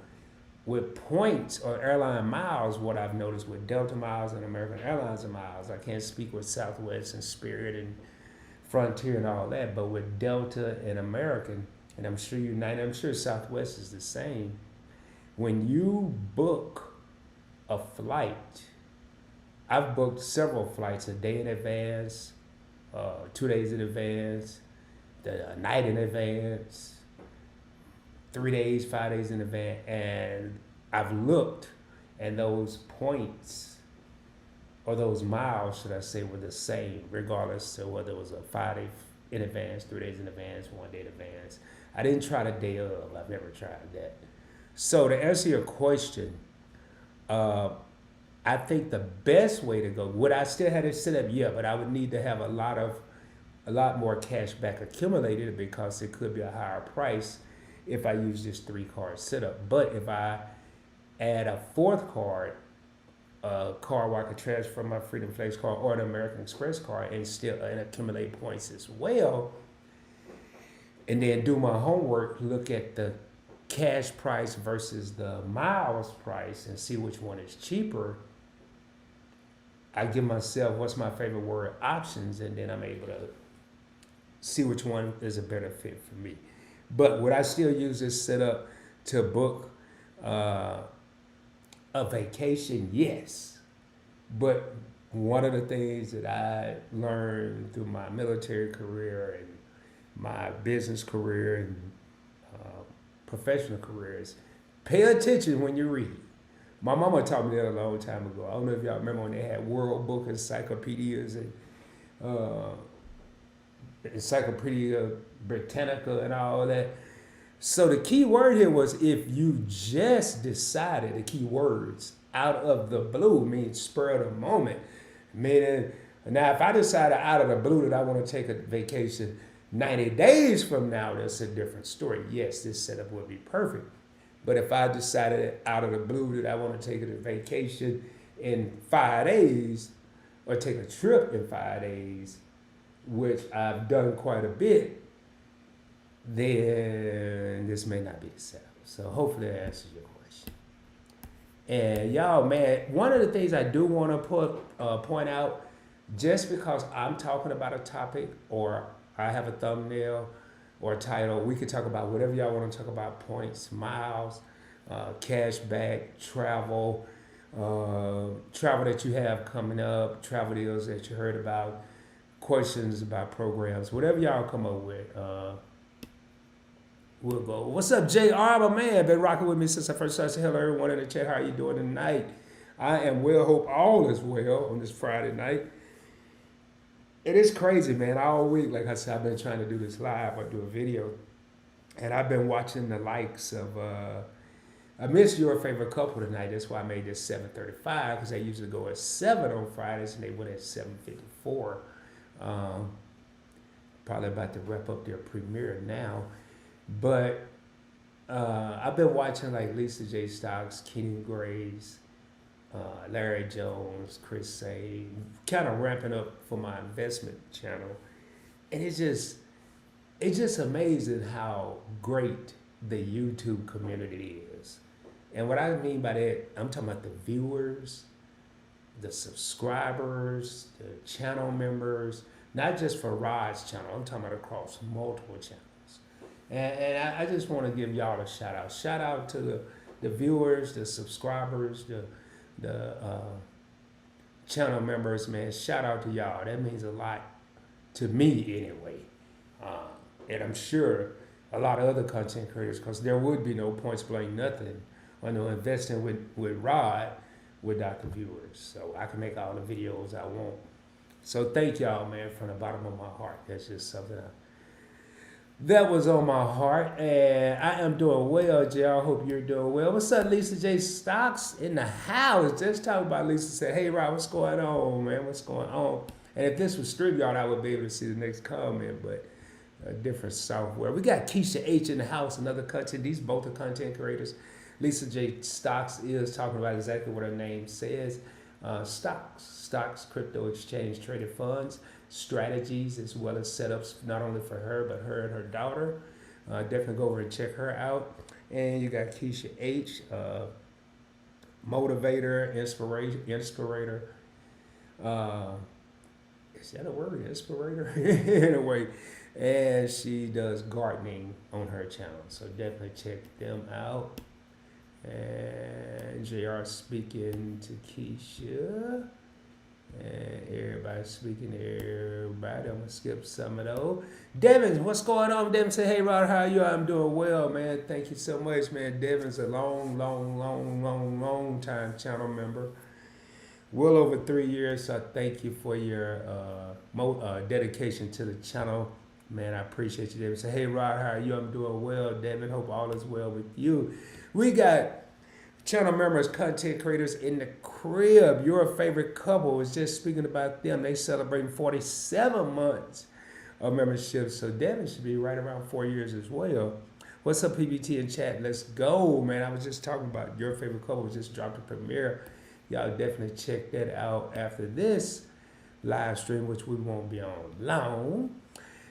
S1: With points or airline miles, what I've noticed with Delta miles and American Airlines miles, I can't speak with Southwest and Spirit and Frontier and all that, but with Delta and American, and I'm sure United, I'm sure Southwest is the same. When you book a flight, I've booked several flights a day in advance, 2 days in advance, the night in advance, 3 days, 5 days in advance, and I've looked, and those points or those miles, should I say, were the same, regardless of whether it was a 5 day in advance, 3 days in advance, 1 day in advance. I didn't try the day of. I've never tried that. So to answer your question, uh, I think the best way to go, would I still have it set up? Yeah, but I would need to have a lot more cash back accumulated because it could be a higher price if I use this 3 card setup. But if I add a fourth card, a card where I could transfer my Freedom Flex card or an American Express card and still and accumulate points as well, and then do my homework, look at the cash price versus the miles price and see which one is cheaper. I give myself what's my favorite word, options, and then I'm able to see which one is a better fit for me. But would I still use this setup to book uh, a vacation? Yes. But one of the things that I learned through my military career and my business career and professional career is pay attention when you read. My mama taught me that a long time ago. I don't know if y'all remember when they had World Book encyclopedias and uh, Encyclopedia Britannica and all that. So the key word here was if you just decided, the key words, out of the blue means spur of the moment. Meaning, now if I decided out of the blue that I want to take a vacation 90 days from now, that's a different story. Yes, this setup would be perfect. But if I decided out of the blue that I want to take a vacation in 5 days or take a trip in 5 days, which I've done quite a bit, then this may not be the setup. So hopefully that answers your question. And y'all, man, one of the things I do want to point out, just because I'm talking about a topic or I have a thumbnail or a title, we could talk about whatever y'all want to talk about: points, miles, cash back, travel, travel that you have coming up, travel deals that you heard about, questions about programs, whatever y'all come up with. We'll go. What's up, JR, my man? Been rocking with me since I first started. Hello, everyone in the chat. How are you doing tonight? I am well. Hope all is well on this Friday night. It is crazy, man. All week, like I said, I've been trying to do this live or do a video, and I've been watching the likes of. I missed your favorite couple tonight. That's why I made this 7:35 because they usually go at 7 on Fridays, and they went at 7:54. Probably about to wrap up their premiere now. But I've been watching like Lisa J. Stocks, Kenny Grace, Larry Jones, Chris Say, kind of ramping up for my investment channel. And it's just amazing how great the YouTube community is. And what I mean by that, I'm talking about the viewers, the subscribers, the channel members, not just for Rod's channel, I'm talking about across multiple channels. And I just want to give y'all a shout out. Shout out to the viewers, the subscribers, the channel members, man. Shout out to y'all. That means a lot to me anyway. And I'm sure a lot of other content creators, because there would be no points blank nothing or no investing with Rod without the viewers. So I can make all the videos I want. So thank y'all, man, from the bottom of my heart. That's just something that was on my heart, and I am doing well, Jay. I hope you're doing well. What's up, Lisa J. Stocks in the house? Just talking about Lisa said, hey, Rob, what's going on, man? What's going on? And if this was StreamYard, I would be able to see the next comment, but different software. We got Keisha H. in the house, another content. These both are content creators. Lisa J. Stocks is talking about exactly what her name says. Stocks, crypto exchange traded funds, strategies, as well as setups, not only for her, but her and her daughter. Definitely go over and check her out. And you got Keisha H., motivator, inspirator. Is that a word? Inspirator? Anyway, and she does gardening on her channel. So definitely check them out. And JR speaking to Keisha. And everybody speaking to everybody. I'm gonna skip some of those. Devin, what's going on? Devin say, hey Rod, how are you? I'm doing well, man. Thank you so much, man. Devin's a long time channel member. Well over 3 years. So I thank you for your dedication to the channel. Man, I appreciate you, Devin. Say, hey Rod, how are you? I'm doing well, Devin. Hope all is well with you. We got channel members, content creators in the crib. Your favorite couple was just speaking about them. They celebrating 47 months of membership. So Devin should be right around 4 years as well. What's up, PBT in chat? Let's go, man. I was just talking about your favorite couple just dropped a premiere. Y'all definitely check that out after this live stream, which we won't be on long.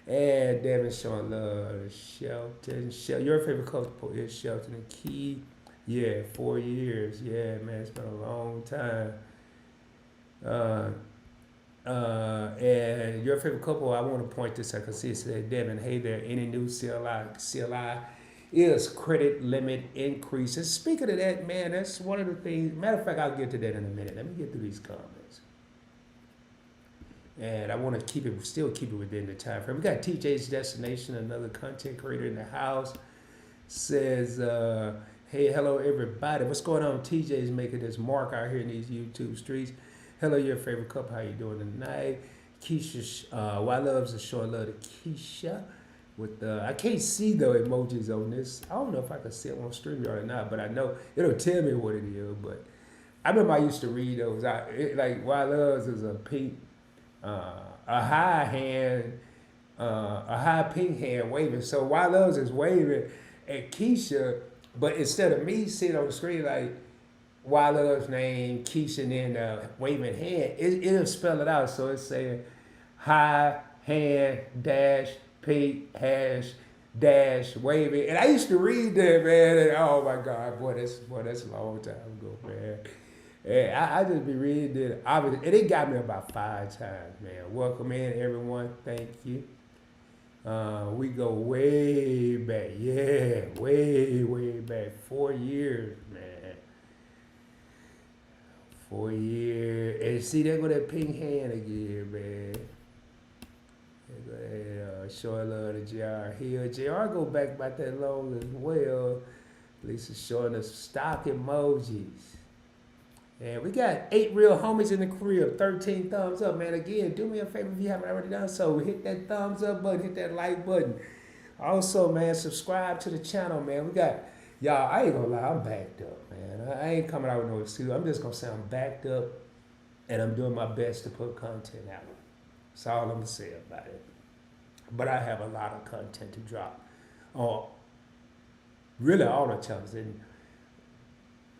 S1: And Devin showing love to Shelton. Your favorite couple is Shelton and Key. Yeah, 4 years. Yeah, man, it's been a long time. And your favorite couple, I want to point this out because it said, Devin, hey there, any new CLI is credit limit increases. Speaking of that, man, that's one of the things. Matter of fact, I'll get to that in a minute. Let me get through these comments. And I want to still keep it within the time frame. We got TJ's Destination, another content creator in the house. Says, hey, hello everybody. What's going on? TJ's making this mark out here in these YouTube streets. Hello, your favorite couple. How you doing tonight? Keisha, Why Loves is showing love to Keisha. With I can't see the emojis on this. I don't know if I can see it on StreamYard or not, but I know it'll tell me what it is. But I remember I used to read those. Like Why Loves is a pink, a high pink hand waving. So Why Loves is waving at Keisha. But instead of me sitting on the screen like Why Love's name, Keisha, and then waving hand, it'll spell it out. So it's saying high hand dash pink hash dash waving. And I used to read that, man. And oh my God, that's a long time ago, man. And I just be reading it. And it got me about 5 times, man. Welcome in, everyone. Thank you. We go way back, way back, 4 years, man. 4 years, and see, there go that pink hand again, man. Showing love to JR Hill. JR go back about that long as well. Lisa showing us stock emojis. And we got 8 real homies in the crib, 13 thumbs up, man. Again, do me a favor if you haven't already done so. Hit that thumbs up button, hit that like button. Also, man, subscribe to the channel, man. We got, y'all, I ain't gonna lie, I'm backed up, man. I ain't coming out with no excuse. I'm just gonna say I'm backed up, and I'm doing my best to put content out. That's all I'm gonna say about it. But I have a lot of content to drop on really all the channels,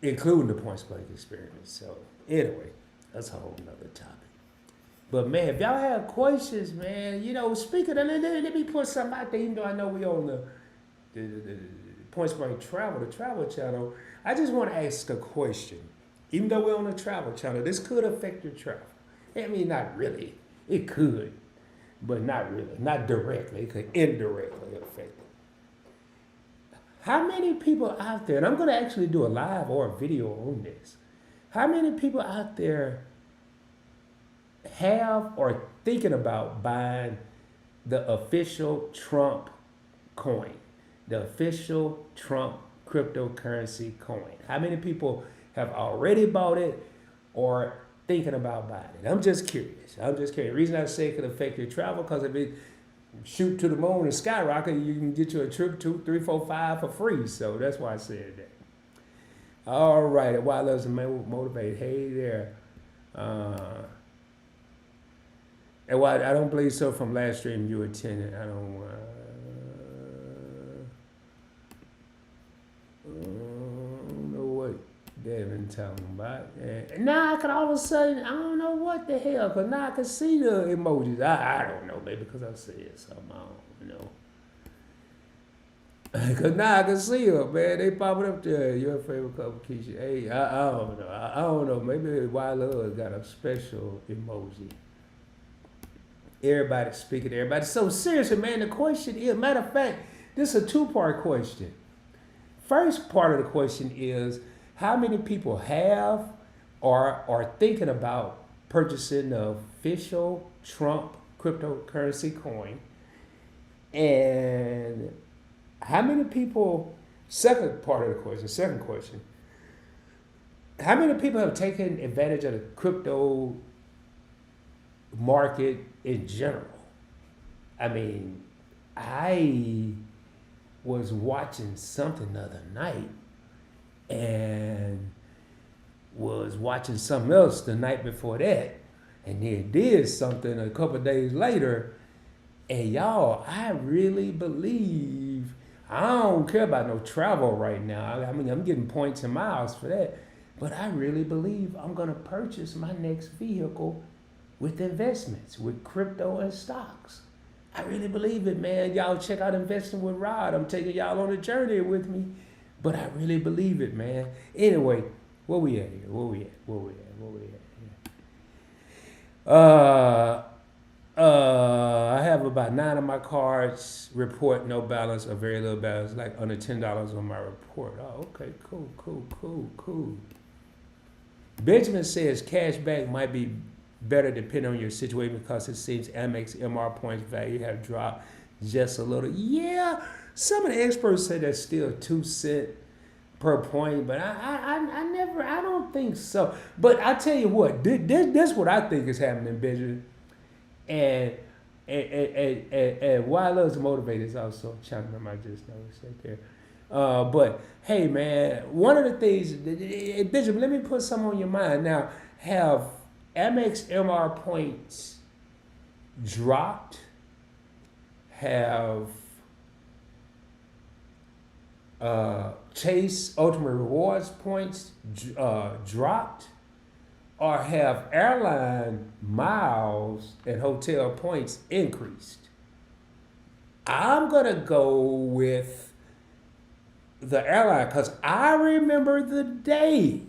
S1: including the Points Blank Experience. So anyway, that's a whole nother topic. But man, if y'all have questions, man, speaking of, let me put something out there, even though I know we on the Points Blank the travel channel. I just want to ask a question. Even though we're on the travel channel, this could affect your travel. I mean, not really. It could, but not really. Not directly. It could indirectly affect it. How many people out there, and I'm going to actually do a live or a video on this. How many people out there have or thinking about buying the official Trump coin, the official Trump cryptocurrency coin? How many people have already bought it or thinking about buying it? I'm just curious. The reason I say it could affect your travel, because if it shoot to the moon and skyrocket, you can get you a trip 2, 3, 4, 5 for free. So that's why I said that. All right, Why Loves to Motivate. Hey there. And why I don't believe so from last stream you attended. I don't know what Devin talking about. And now I can all of a sudden, I don't know what the hell, because now I can see the emojis. I don't know, maybe because I said something, I don't know. Because now I can see them, man. They popping up there. Your favorite couple, Keisha. Hey, I don't know. I don't know. Maybe Why Love got a special emoji. Everybody speaking to everybody. So seriously, man, the question is, matter of fact, this is a 2-part question. First part of the question is, how many people have or are thinking about purchasing the official Trump cryptocurrency coin. And how many people, second question, how many people have taken advantage of the crypto market in general? I mean, I was watching something the other night and was watching something else the night before that, and then did something a couple of days later. And y'all, I really believe, I don't care about no travel right now. I mean, I'm getting points and miles for that. But I really believe I'm going to purchase my next vehicle with investments, with crypto and stocks. I really believe it, man. Y'all check out Investing with Rod. I'm taking y'all on a journey with me. But I really believe it, man. Anyway, where we at here? Where we at? I have about 9 of my cards report no balance or very little balance, like under $10 on my report. Oh, okay, cool. Benjamin says cash back might be better depending on your situation because it seems Amex MR points value have dropped just a little. Yeah, some of the experts say that's still 2 cents per point, but I don't think so. But I tell you what, this what I think is happening, Benjamin. And why I love to motivate is also chiming in. I just noticed right there. But hey, man, one of the things, Bishop, let me put something on your mind now. Have Amex MR points dropped? Have Chase Ultimate Rewards points dropped? Or have airline miles and hotel points increased? I'm going to go with the airline because I remember the day.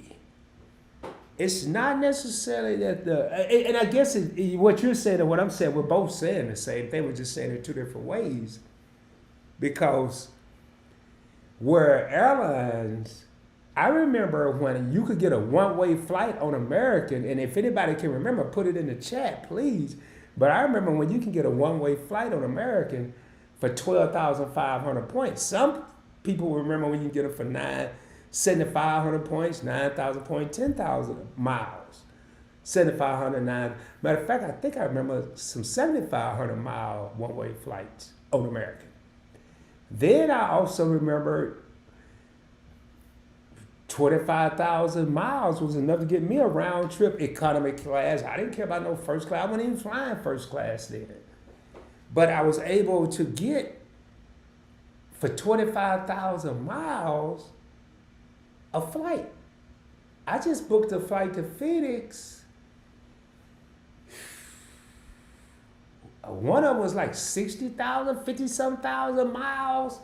S1: It's not necessarily that and I guess what you're saying and what I'm saying, we're both saying the same thing. We're just saying it 2 different ways. Because where airlines, I remember when you could get a one-way flight on American, and if anybody can remember, put it in the chat, please. But I remember when you can get a one-way flight on American for 12,500 points. Some people remember when you get it for 7,500 points, 9,000 points, 10,000 miles. 7,500, 9. Matter of fact, I think I remember some 7,500 mile one-way flights on American. Then I also remember 25,000 miles was enough to get me a round trip economy class. I didn't care about no first class. I wasn't even flying first class then. But I was able to get, for 25,000 miles, a flight. I just booked a flight to Phoenix. One of them was like 60,000, 50-some thousand miles,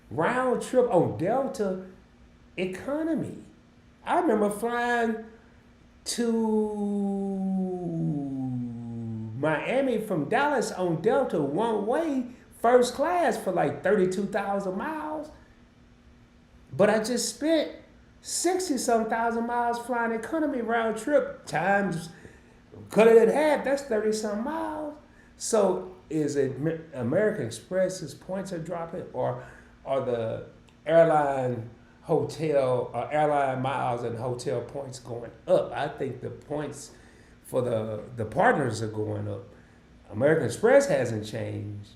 S1: round trip on Delta economy. I remember flying to Miami from Dallas on Delta one way, first class for like 32,000 miles. But I just spent 60-some thousand miles flying economy round trip times, cut it in half, that's 30-some miles. So is it American Express's points are dropping, or are the airline miles and hotel points going up? I think the points for the partners are going up. American Express hasn't changed.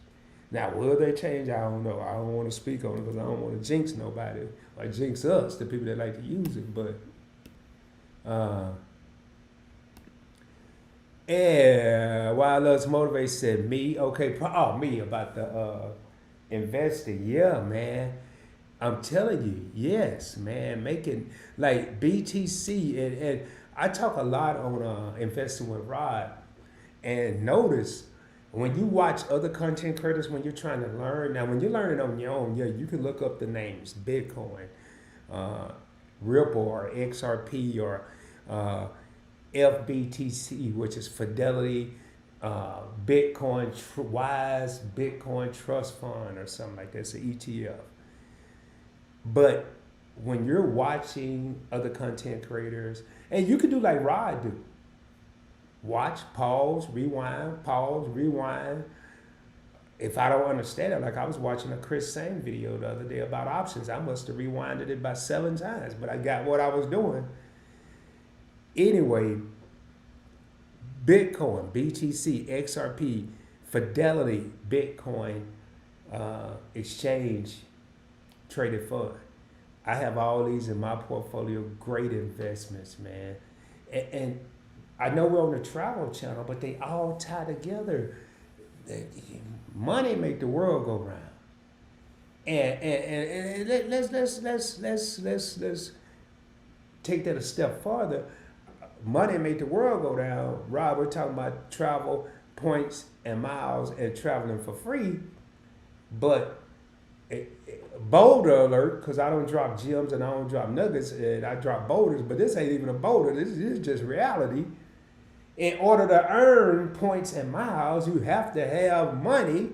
S1: Now, will they change? I don't know. I don't want to speak on it because I don't want to jinx nobody or jinx us, the people that like to use it. But yeah, Why I Love to Motivate said me. Okay, me about the investing. Yeah, man. I'm telling you, yes, man, making like BTC, and I talk a lot on Investing with Rod, and notice when you watch other content creators, when you're trying to learn, now when you're learning on your own, yeah, you can look up the names, Bitcoin, Ripple, or XRP, or FBTC, which is Fidelity, Bitcoin Wise, Bitcoin Trust Fund, or something like that. It's an ETF. But when you're watching other content creators, and you can do like Rod do, watch, pause, rewind, pause, rewind. If I don't understand it, like I was watching a Chris Sane video the other day about options, I must have rewinded it about 7 times, but I got what I was doing. Anyway, Bitcoin, BTC, XRP, Fidelity, Bitcoin, exchange, traded fund. I have all these in my portfolio, great investments, man. And I know we're on the travel channel, but they all tie together. Money make the world go round. And let's take that a step farther. Money make the world go down. Rob, we're talking about travel, points, and miles, and traveling for free. But boulder alert, because I don't drop gems and I don't drop nuggets, and I drop boulders, but this ain't even a boulder. This is just reality. In order to earn points and miles, you have to have money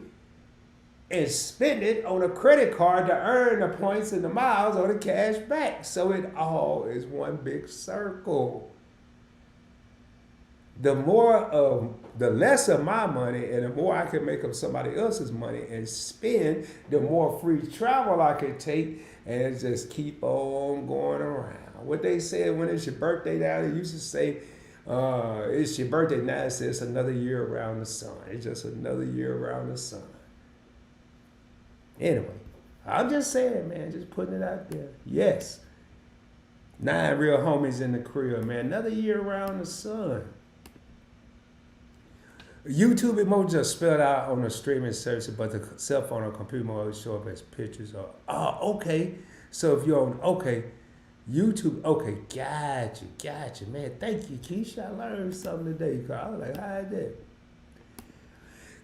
S1: and spend it on a credit card to earn the points and the miles or the cash back. So it all is one big circle. The less of my money and the more I can make of somebody else's money and spend, the more free travel I can take and just keep on going around. What they said when it's your birthday now, they used to say, it's your birthday now, it's just another year around the sun. It's just another year around the sun. Anyway, I'm just saying, man, just putting it out there. Yes. 9 real homies in the crib, man. Another year around the sun. YouTube emojis are spelled out on the streaming service, but the cell phone or computer will always show up as pictures. Okay. So if you're on, YouTube, got you, man. Thank you, Keisha. I learned something today. I was like, how is that?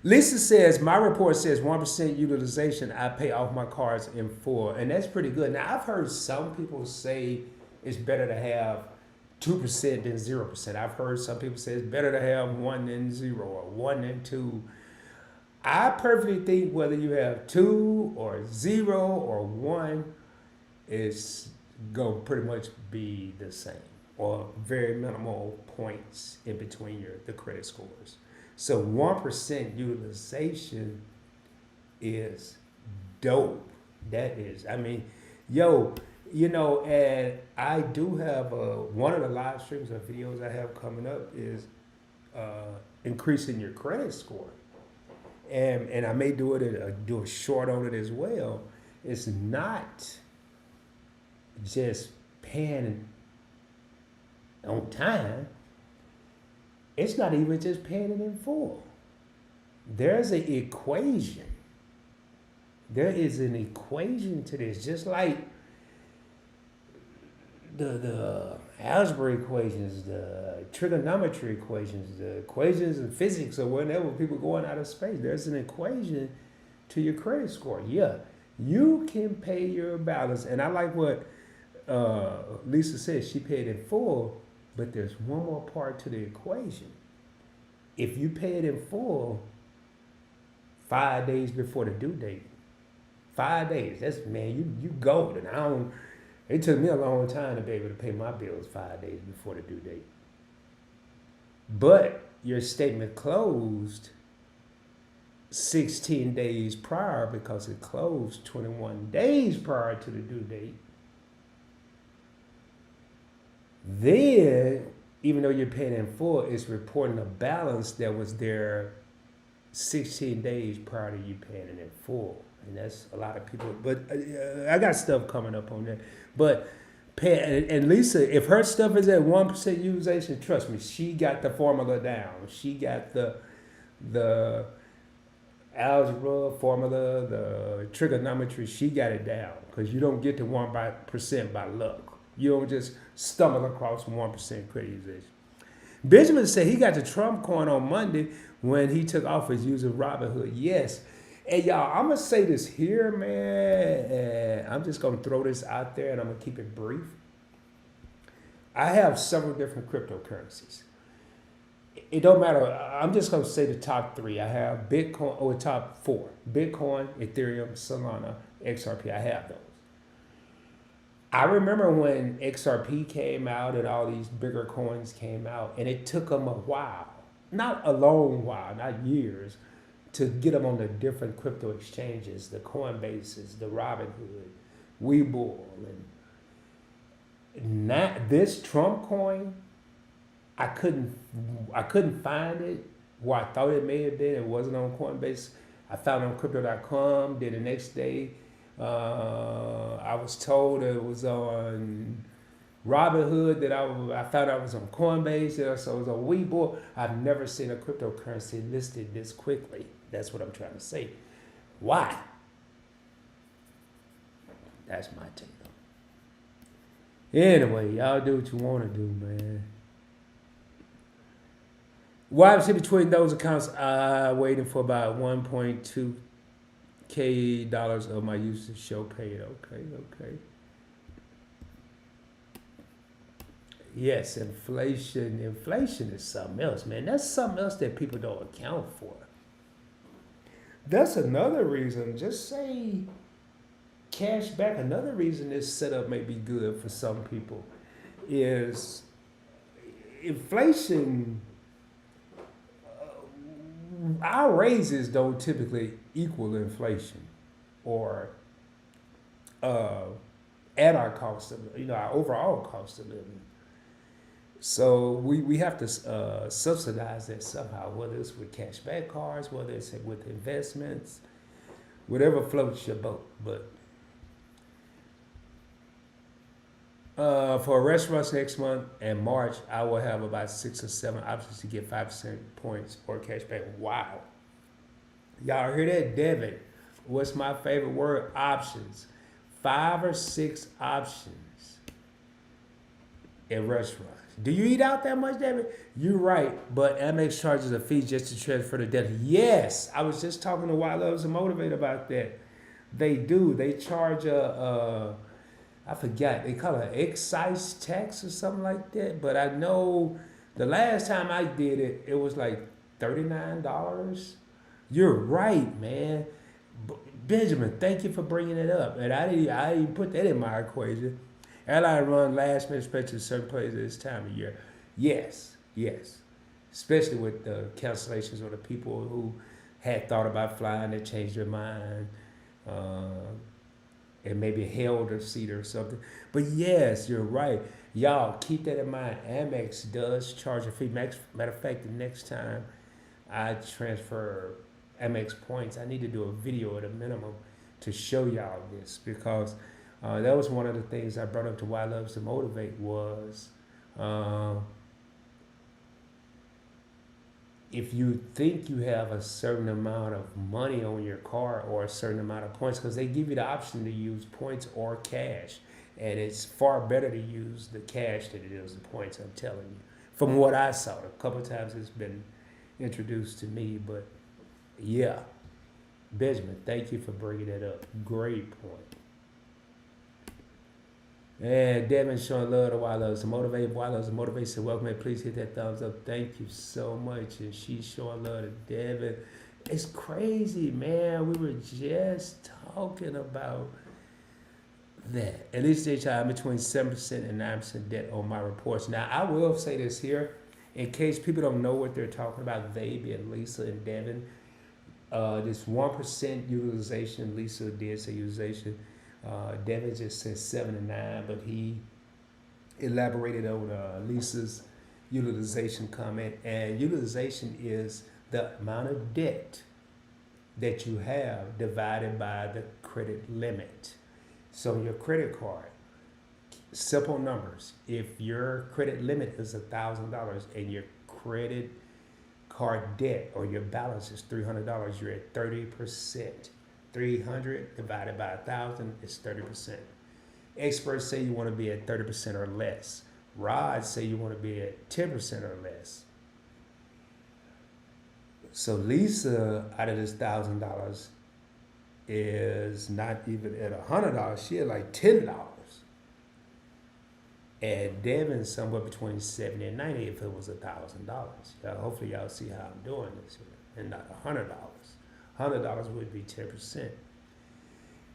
S1: Lisa says, my report says 1% utilization. I pay off my cards in full. And that's pretty good. Now, I've heard some people say it's better to have 2% than 0%. I've heard some people say it's better to have 1 than 0 or 1 than 2. I perfectly think whether you have 2 or 0 or 1, it's going to pretty much be the same or very minimal points in between the credit scores. So 1% utilization is dope. That is, I mean, and I do have one of the live streams or videos I have coming up is increasing your credit score. And I may do a short on it as well. It's not just paying on time. It's not even just paying it in full. There's an equation. There is an equation to this, just like the algebra equations, the trigonometry equations, the equations in physics or whatever, people going out of space. There's an equation to your credit score. Yeah, you can pay your balance. And I like what Lisa said. She paid in full, but there's one more part to the equation. If you pay it in full 5 days before the due date, 5 days, that's, man, you golden. It took me a long time to be able to pay my bills 5 days before the due date. But your statement closed 16 days prior because it closed 21 days prior to the due date. Then, even though you're paying in full, it's reporting a balance that was there 16 days prior to you paying it in full. And that's a lot of people. But I got stuff coming up on that. But and Lisa, if her stuff is at 1% utilization, trust me, she got the formula down. She got the algebra formula, the trigonometry. She got it down because you don't get to 1% by luck. You don't just stumble across 1% credit utilization. Benjamin said he got the Trump coin on Monday when he took office using Robinhood. Yes. And y'all, I'm going to say this here, man, and I'm just going to throw this out there and I'm going to keep it brief. I have several different cryptocurrencies. It don't matter. I'm just going to say the top 3. I have Bitcoin, or top 4. Bitcoin, Ethereum, Solana, XRP. I have those. I remember when XRP came out and all these bigger coins came out, and it took them a while, not a long while, not years, to get them on the different crypto exchanges, the Coinbases, the Robinhood, Webull, and not this Trump coin. I couldn't find it where I thought it may have been. It wasn't on Coinbase. I found it on Crypto.com. Then the next day, I was told it was on Robinhood. That I found out it was on Coinbase. So it was on Webull. I've never seen a cryptocurrency listed this quickly. That's what I'm trying to say. Why? That's my take on it. Anyway, y'all do what you want to do, man. Why was it between those accounts? Waiting for about 1.2K dollars of my usage show paid. Okay. Yes, inflation. Inflation is something else, man. That's something else that people don't account for. That's another reason. Just say cash back. Another reason this setup may be good for some people is inflation. Our raises don't typically equal inflation or at our cost of, our overall cost of living. So we have to subsidize that somehow, whether it's with cashback cards, whether it's with investments, whatever floats your boat. But for restaurants next month and March, I will have about 6 or 7 options to get 5% points or cashback. Wow. Y'all hear that? Debit. What's my favorite word? Options. 5 or 6 options at restaurants. Do you eat out that much, David? You're right, but Amex charges a fee just to transfer the data. Yes, I was just talking to Why Loves and Motivate about that. They do. They charge I forgot, they call it an excise tax or something like that. But I know the last time I did it, it was like $39. You're right, man. Benjamin, thank you for bringing it up. And I didn't put that in my equation. Airline run last minute specials in certain places this time of year. Yes. Especially with the cancellations or the people who had thought about flying that changed their mind. And maybe held a seat or something. But yes, you're right. Y'all, keep that in mind. Amex does charge a fee. Matter of fact, the next time I transfer Amex points, I need to do a video at a minimum to show y'all this, because that was one of the things I brought up to Why Loves to Motivate was if you think you have a certain amount of money on your card or a certain amount of points, because they give you the option to use points or cash, and it's far better to use the cash than it is the points, I'm telling you. From what I saw, a couple of times it's been introduced to me, but yeah. Benjamin, thank you for bringing that up. Great point. And Devin showing love to Why Loves to Motivate. Why Loves to Motivate said, welcome, and please hit that thumbs up. Thank you so much. And she's showing love to Devin. It's crazy, man. We were just talking about that. At least I'm between 7% and 9% debt on my reports. Now, I will say this here, in case people don't know what they're talking about, they being Lisa and Devin. This 1% utilization, Lisa did say utilization. Devin just said 7 and 9, but he elaborated on Lisa's utilization comment. And utilization is the amount of debt that you have divided by the credit limit. So your credit card, simple numbers. If your credit limit is $1,000 and your credit card debt or your balance is $300, you're at 30%. 300 divided by 1,000 is 30%. Experts say you want to be at 30% or less. Rods say you want to be at 10% or less. So Lisa, out of this $1,000, is not even at $100. She had like $10. And Devin's somewhere between 70 and 90 if it was $1,000. Hopefully y'all see how I'm doing this here, and not $100. $100 would be 10%.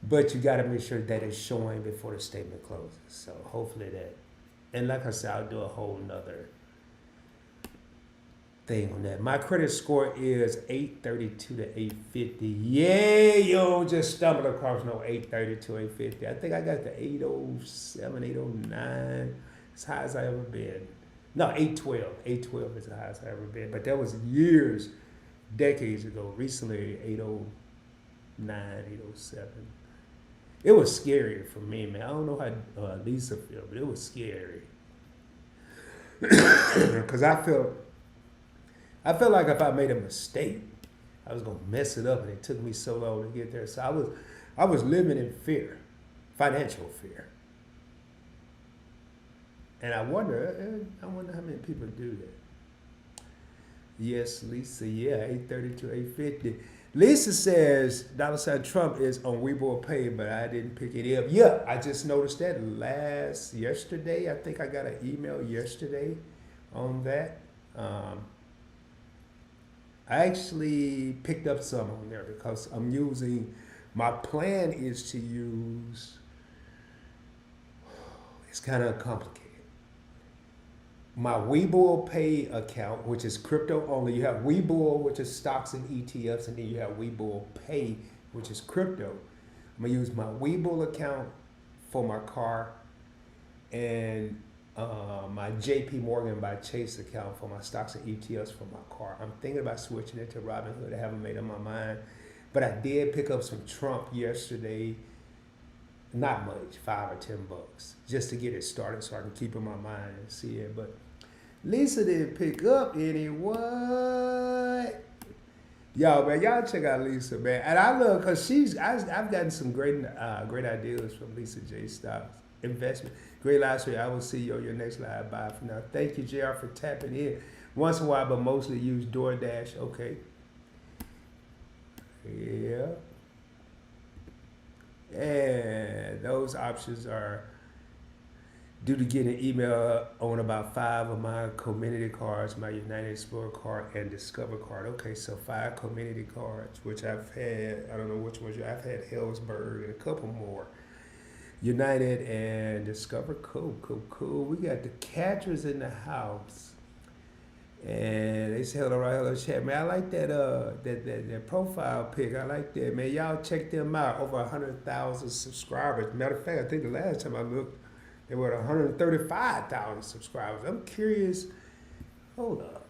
S1: but you got to make sure that it's showing before the statement closes. So hopefully that, and like I said, I'll do a whole nother thing on that. My credit score is 832 to 850. Yeah, yo, just stumbled across no 832, 850. I think I got the 807, 809. As high as I ever been. No, 812. 812 is the highest I ever been. But that was years, decades ago. Recently, 809, 807. It was scary for me, man. I don't know how Lisa feel, but it was scary. Because I felt like if I made a mistake, I was gonna mess it up, and it took me so long to get there. So I was living in fear, financial fear, and I wonder how many people do that. Yes, Lisa. Yeah, 832, 850. Lisa says $ Trump is on Weibo Pay, but I didn't pick it up. Yeah, I just noticed that yesterday. I think I got an email yesterday on that. I actually picked up some on there because my plan is to use, it's kind of complicated. My Webull Pay account, which is crypto only. You have Webull, which is stocks and ETFs, and then you have Webull Pay, which is crypto. I'm gonna use my Webull account for my car, and my JP Morgan by Chase account for my stocks and ETFs for my car. I'm thinking about switching it to Robinhood. I haven't made up my mind, but I did pick up some Trump yesterday. Not much, $5 or $10, just to get it started, so I can keep in my mind and see it. But Lisa didn't pick up any what? Yo, man, y'all check out Lisa, man. And I love, cause I've gotten some great ideas from Lisa J. Stocks Investment. Great live stream. I will see you on your next live. Bye for now. Thank you, JR, for tapping in. Once in a while, but mostly use DoorDash. Okay. Yeah. And those options are due to get an email on about 5 of my community cards, my United Explorer card and Discover card. Okay, so 5 community cards, which I've had, I don't know which ones, I've had Hellsberg and a couple more. United and Discover, cool. We got the catchers in the house. And they say hello chat, man. I like that profile pic. I like that, man. Y'all check them out. Over 100,000 subscribers. Matter of fact, I think the last time I looked, they were at 135,000 subscribers. I'm curious. Hold up.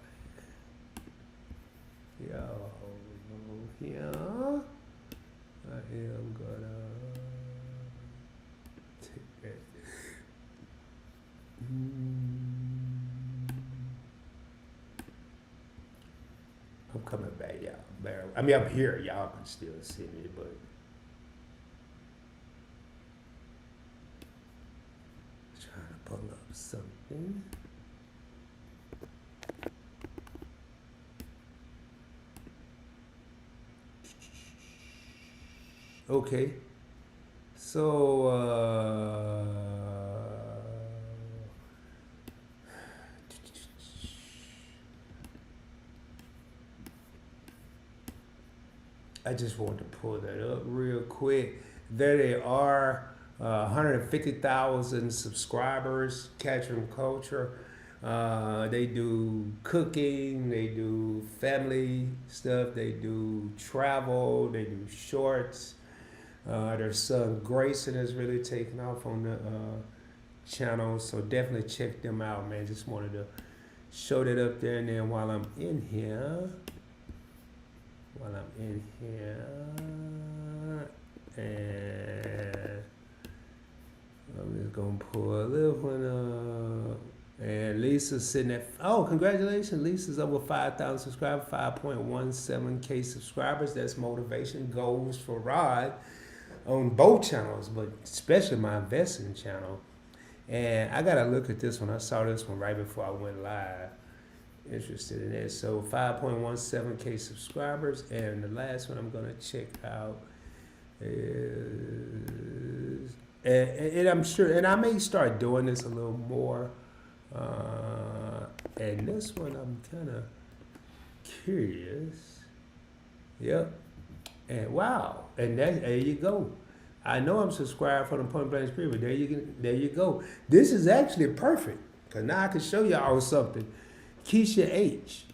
S1: Yo, yeah. I am gonna take that. I'm coming back, y'all. I mean, I'm here. Y'all can still see me, but trying to pull up something. Okay. So, I just wanted to pull that up real quick. There they are, 150,000 subscribers, Catching Culture. They do cooking, they do family stuff, they do travel, they do shorts. Their son Grayson is really taking off on the channel, so definitely check them out, man. Just wanted to show that up there, and then while I'm in here, and I'm just gonna pull this one up. And Lisa's sitting at, oh, congratulations, Lisa's over 5,000 subscribers, 5.17K subscribers. That's motivation goals for Rod on both channels, but especially my investing channel. And I gotta look at this one. I saw this one right before I went live. Interested in it. So 5.17K subscribers, and the last one I'm gonna check out is, and I'm sure, and I may start doing this a little more. And this one I'm kind of curious. Yep. And wow, and there you go. I know I'm subscribed from the Point Blank Spirit. There you go. This is actually perfect because now I can show y'all something. Keisha H.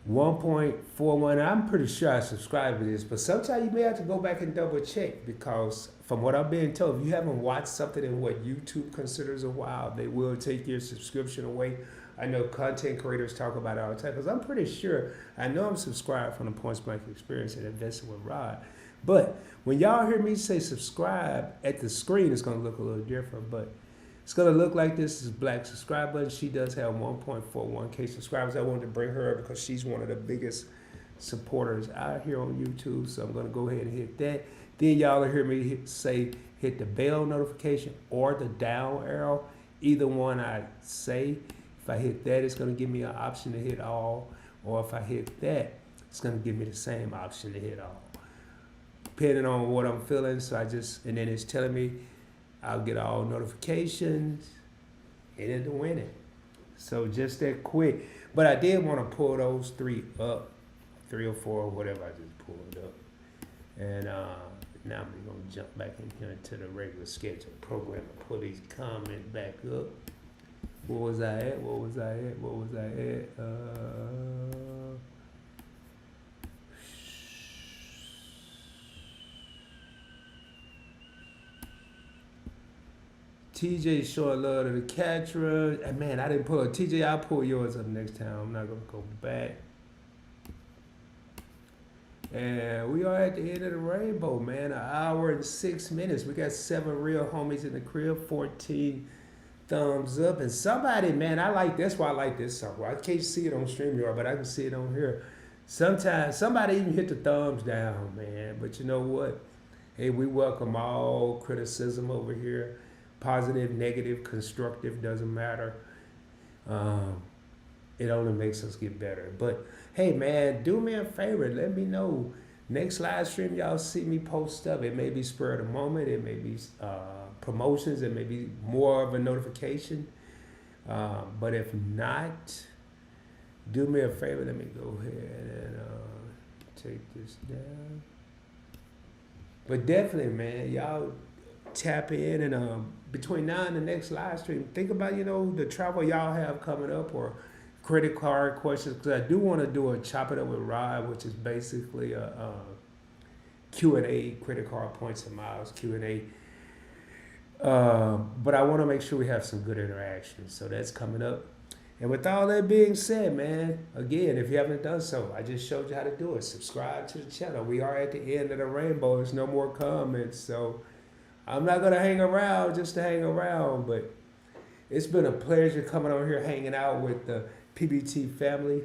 S1: 1.41. I'm pretty sure I subscribed to this, but sometimes you may have to go back and double check because from what I'm being told, if you haven't watched something in what YouTube considers a while, they will take your subscription away. I know content creators talk about it all the time because I'm pretty sure, I know I'm subscribed from the Point Blank Experience and Investing with Rod. But when y'all hear me say subscribe at the screen, it's going to look a little different, but it's going to look like this is black subscribe button. She does have 1.41K subscribers. I wanted to bring her up because she's one of the biggest supporters out here on YouTube. So I'm going to go ahead and hit that. Then y'all will hear me hit the bell notification or the down arrow. Either one I say. If I hit that, it's going to give me an option to hit all. Or if I hit that, it's going to give me the same option to hit all. Depending on what I'm feeling. So and then it's telling me I'll get all notifications and into winning. So just that quick. But I did want to pull those 3 up, 3 or 4, whatever I just pulled up. And now we're going to jump back in here into the regular schedule program and pull these comments back up. What was I at? TJ showing love to the catcher. And man, I didn't pull up. TJ, I'll pull yours up next time. I'm not going to go back. And we are at the end of the rainbow, man. 1 hour and 6 minutes. We got 7 real homies in the crib, 14 thumbs up. And somebody, man, that's why I like this song. I can't see it on StreamYard, but I can see it on here. Sometimes somebody even hit the thumbs down, man. But you know what? Hey, we welcome all criticism over here. Positive, negative, constructive, doesn't matter. It only makes us get better. But hey, man, do me a favor. Let me know. Next live stream, y'all see me post stuff. It may be spur of the moment. It may be promotions. It may be more of a notification. But if not, do me a favor. Let me go ahead and take this down. But definitely, man, y'all tap in and between now and the next live stream, think about, the travel y'all have coming up or credit card questions, because I do want to do a Chop It Up with Rod, which is basically a Q&A, credit card points and miles Q&A. But I want to make sure we have some good interaction, so that's coming up. And with all that being said, man, again, if you haven't done so, I just showed you how to do it. Subscribe to the channel. We are at the end of the rainbow. There's no more comments, so I'm not going to hang around just to hang around, but it's been a pleasure coming over here hanging out with the PBT family.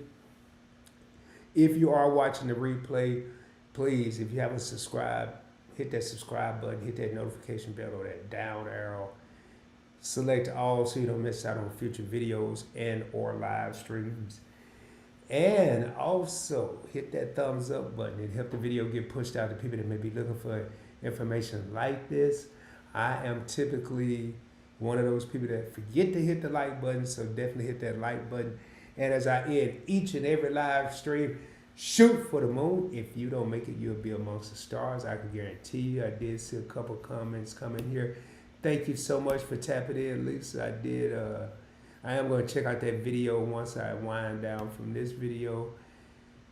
S1: If you are watching the replay, please, if you haven't subscribed, hit that subscribe button, hit that notification bell or that down arrow. Select all so you don't miss out on future videos and or live streams. And also hit that thumbs up button. It helps the video get pushed out to people that may be looking for information like this. I am typically one of those people that forget to hit the like button, so definitely hit that like button. And as I end each and every live stream, shoot for the moon. If you don't make it, you'll be amongst the stars. I can guarantee you. I did see a couple comments come in here. Thank you so much for tapping in, Lisa. I am going to check out that video once I wind down from this video.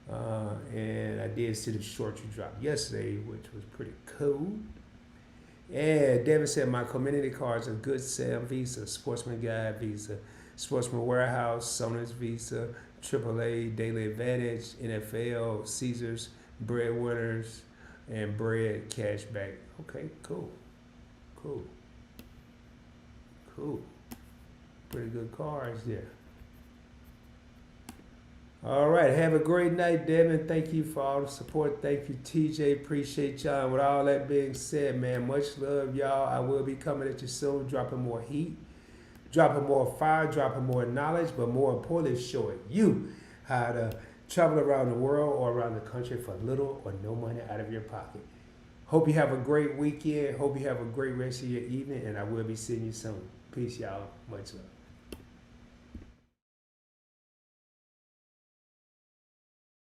S1: And I did see the short you dropped yesterday, which was pretty cool. And Devin said, my community cards are Good Sam Visa, Sportsman Guide Visa, Sportsman Warehouse, Sonus Visa, AAA, Daily Advantage, NFL, Caesars, Breadwinners, and Bread Cashback. Okay, cool. Pretty good cards there. All right, have a great night, Devin. Thank you for all the support. Thank you, TJ. Appreciate y'all. And with all that being said, man, much love, y'all. I will be coming at you soon, dropping more heat, dropping more fire, dropping more knowledge, but more importantly, showing you how to travel around the world or around the country for little or no money out of your pocket. Hope you have a great weekend. Hope you have a great rest of your evening, and I will be seeing you soon. Peace, y'all. Much love.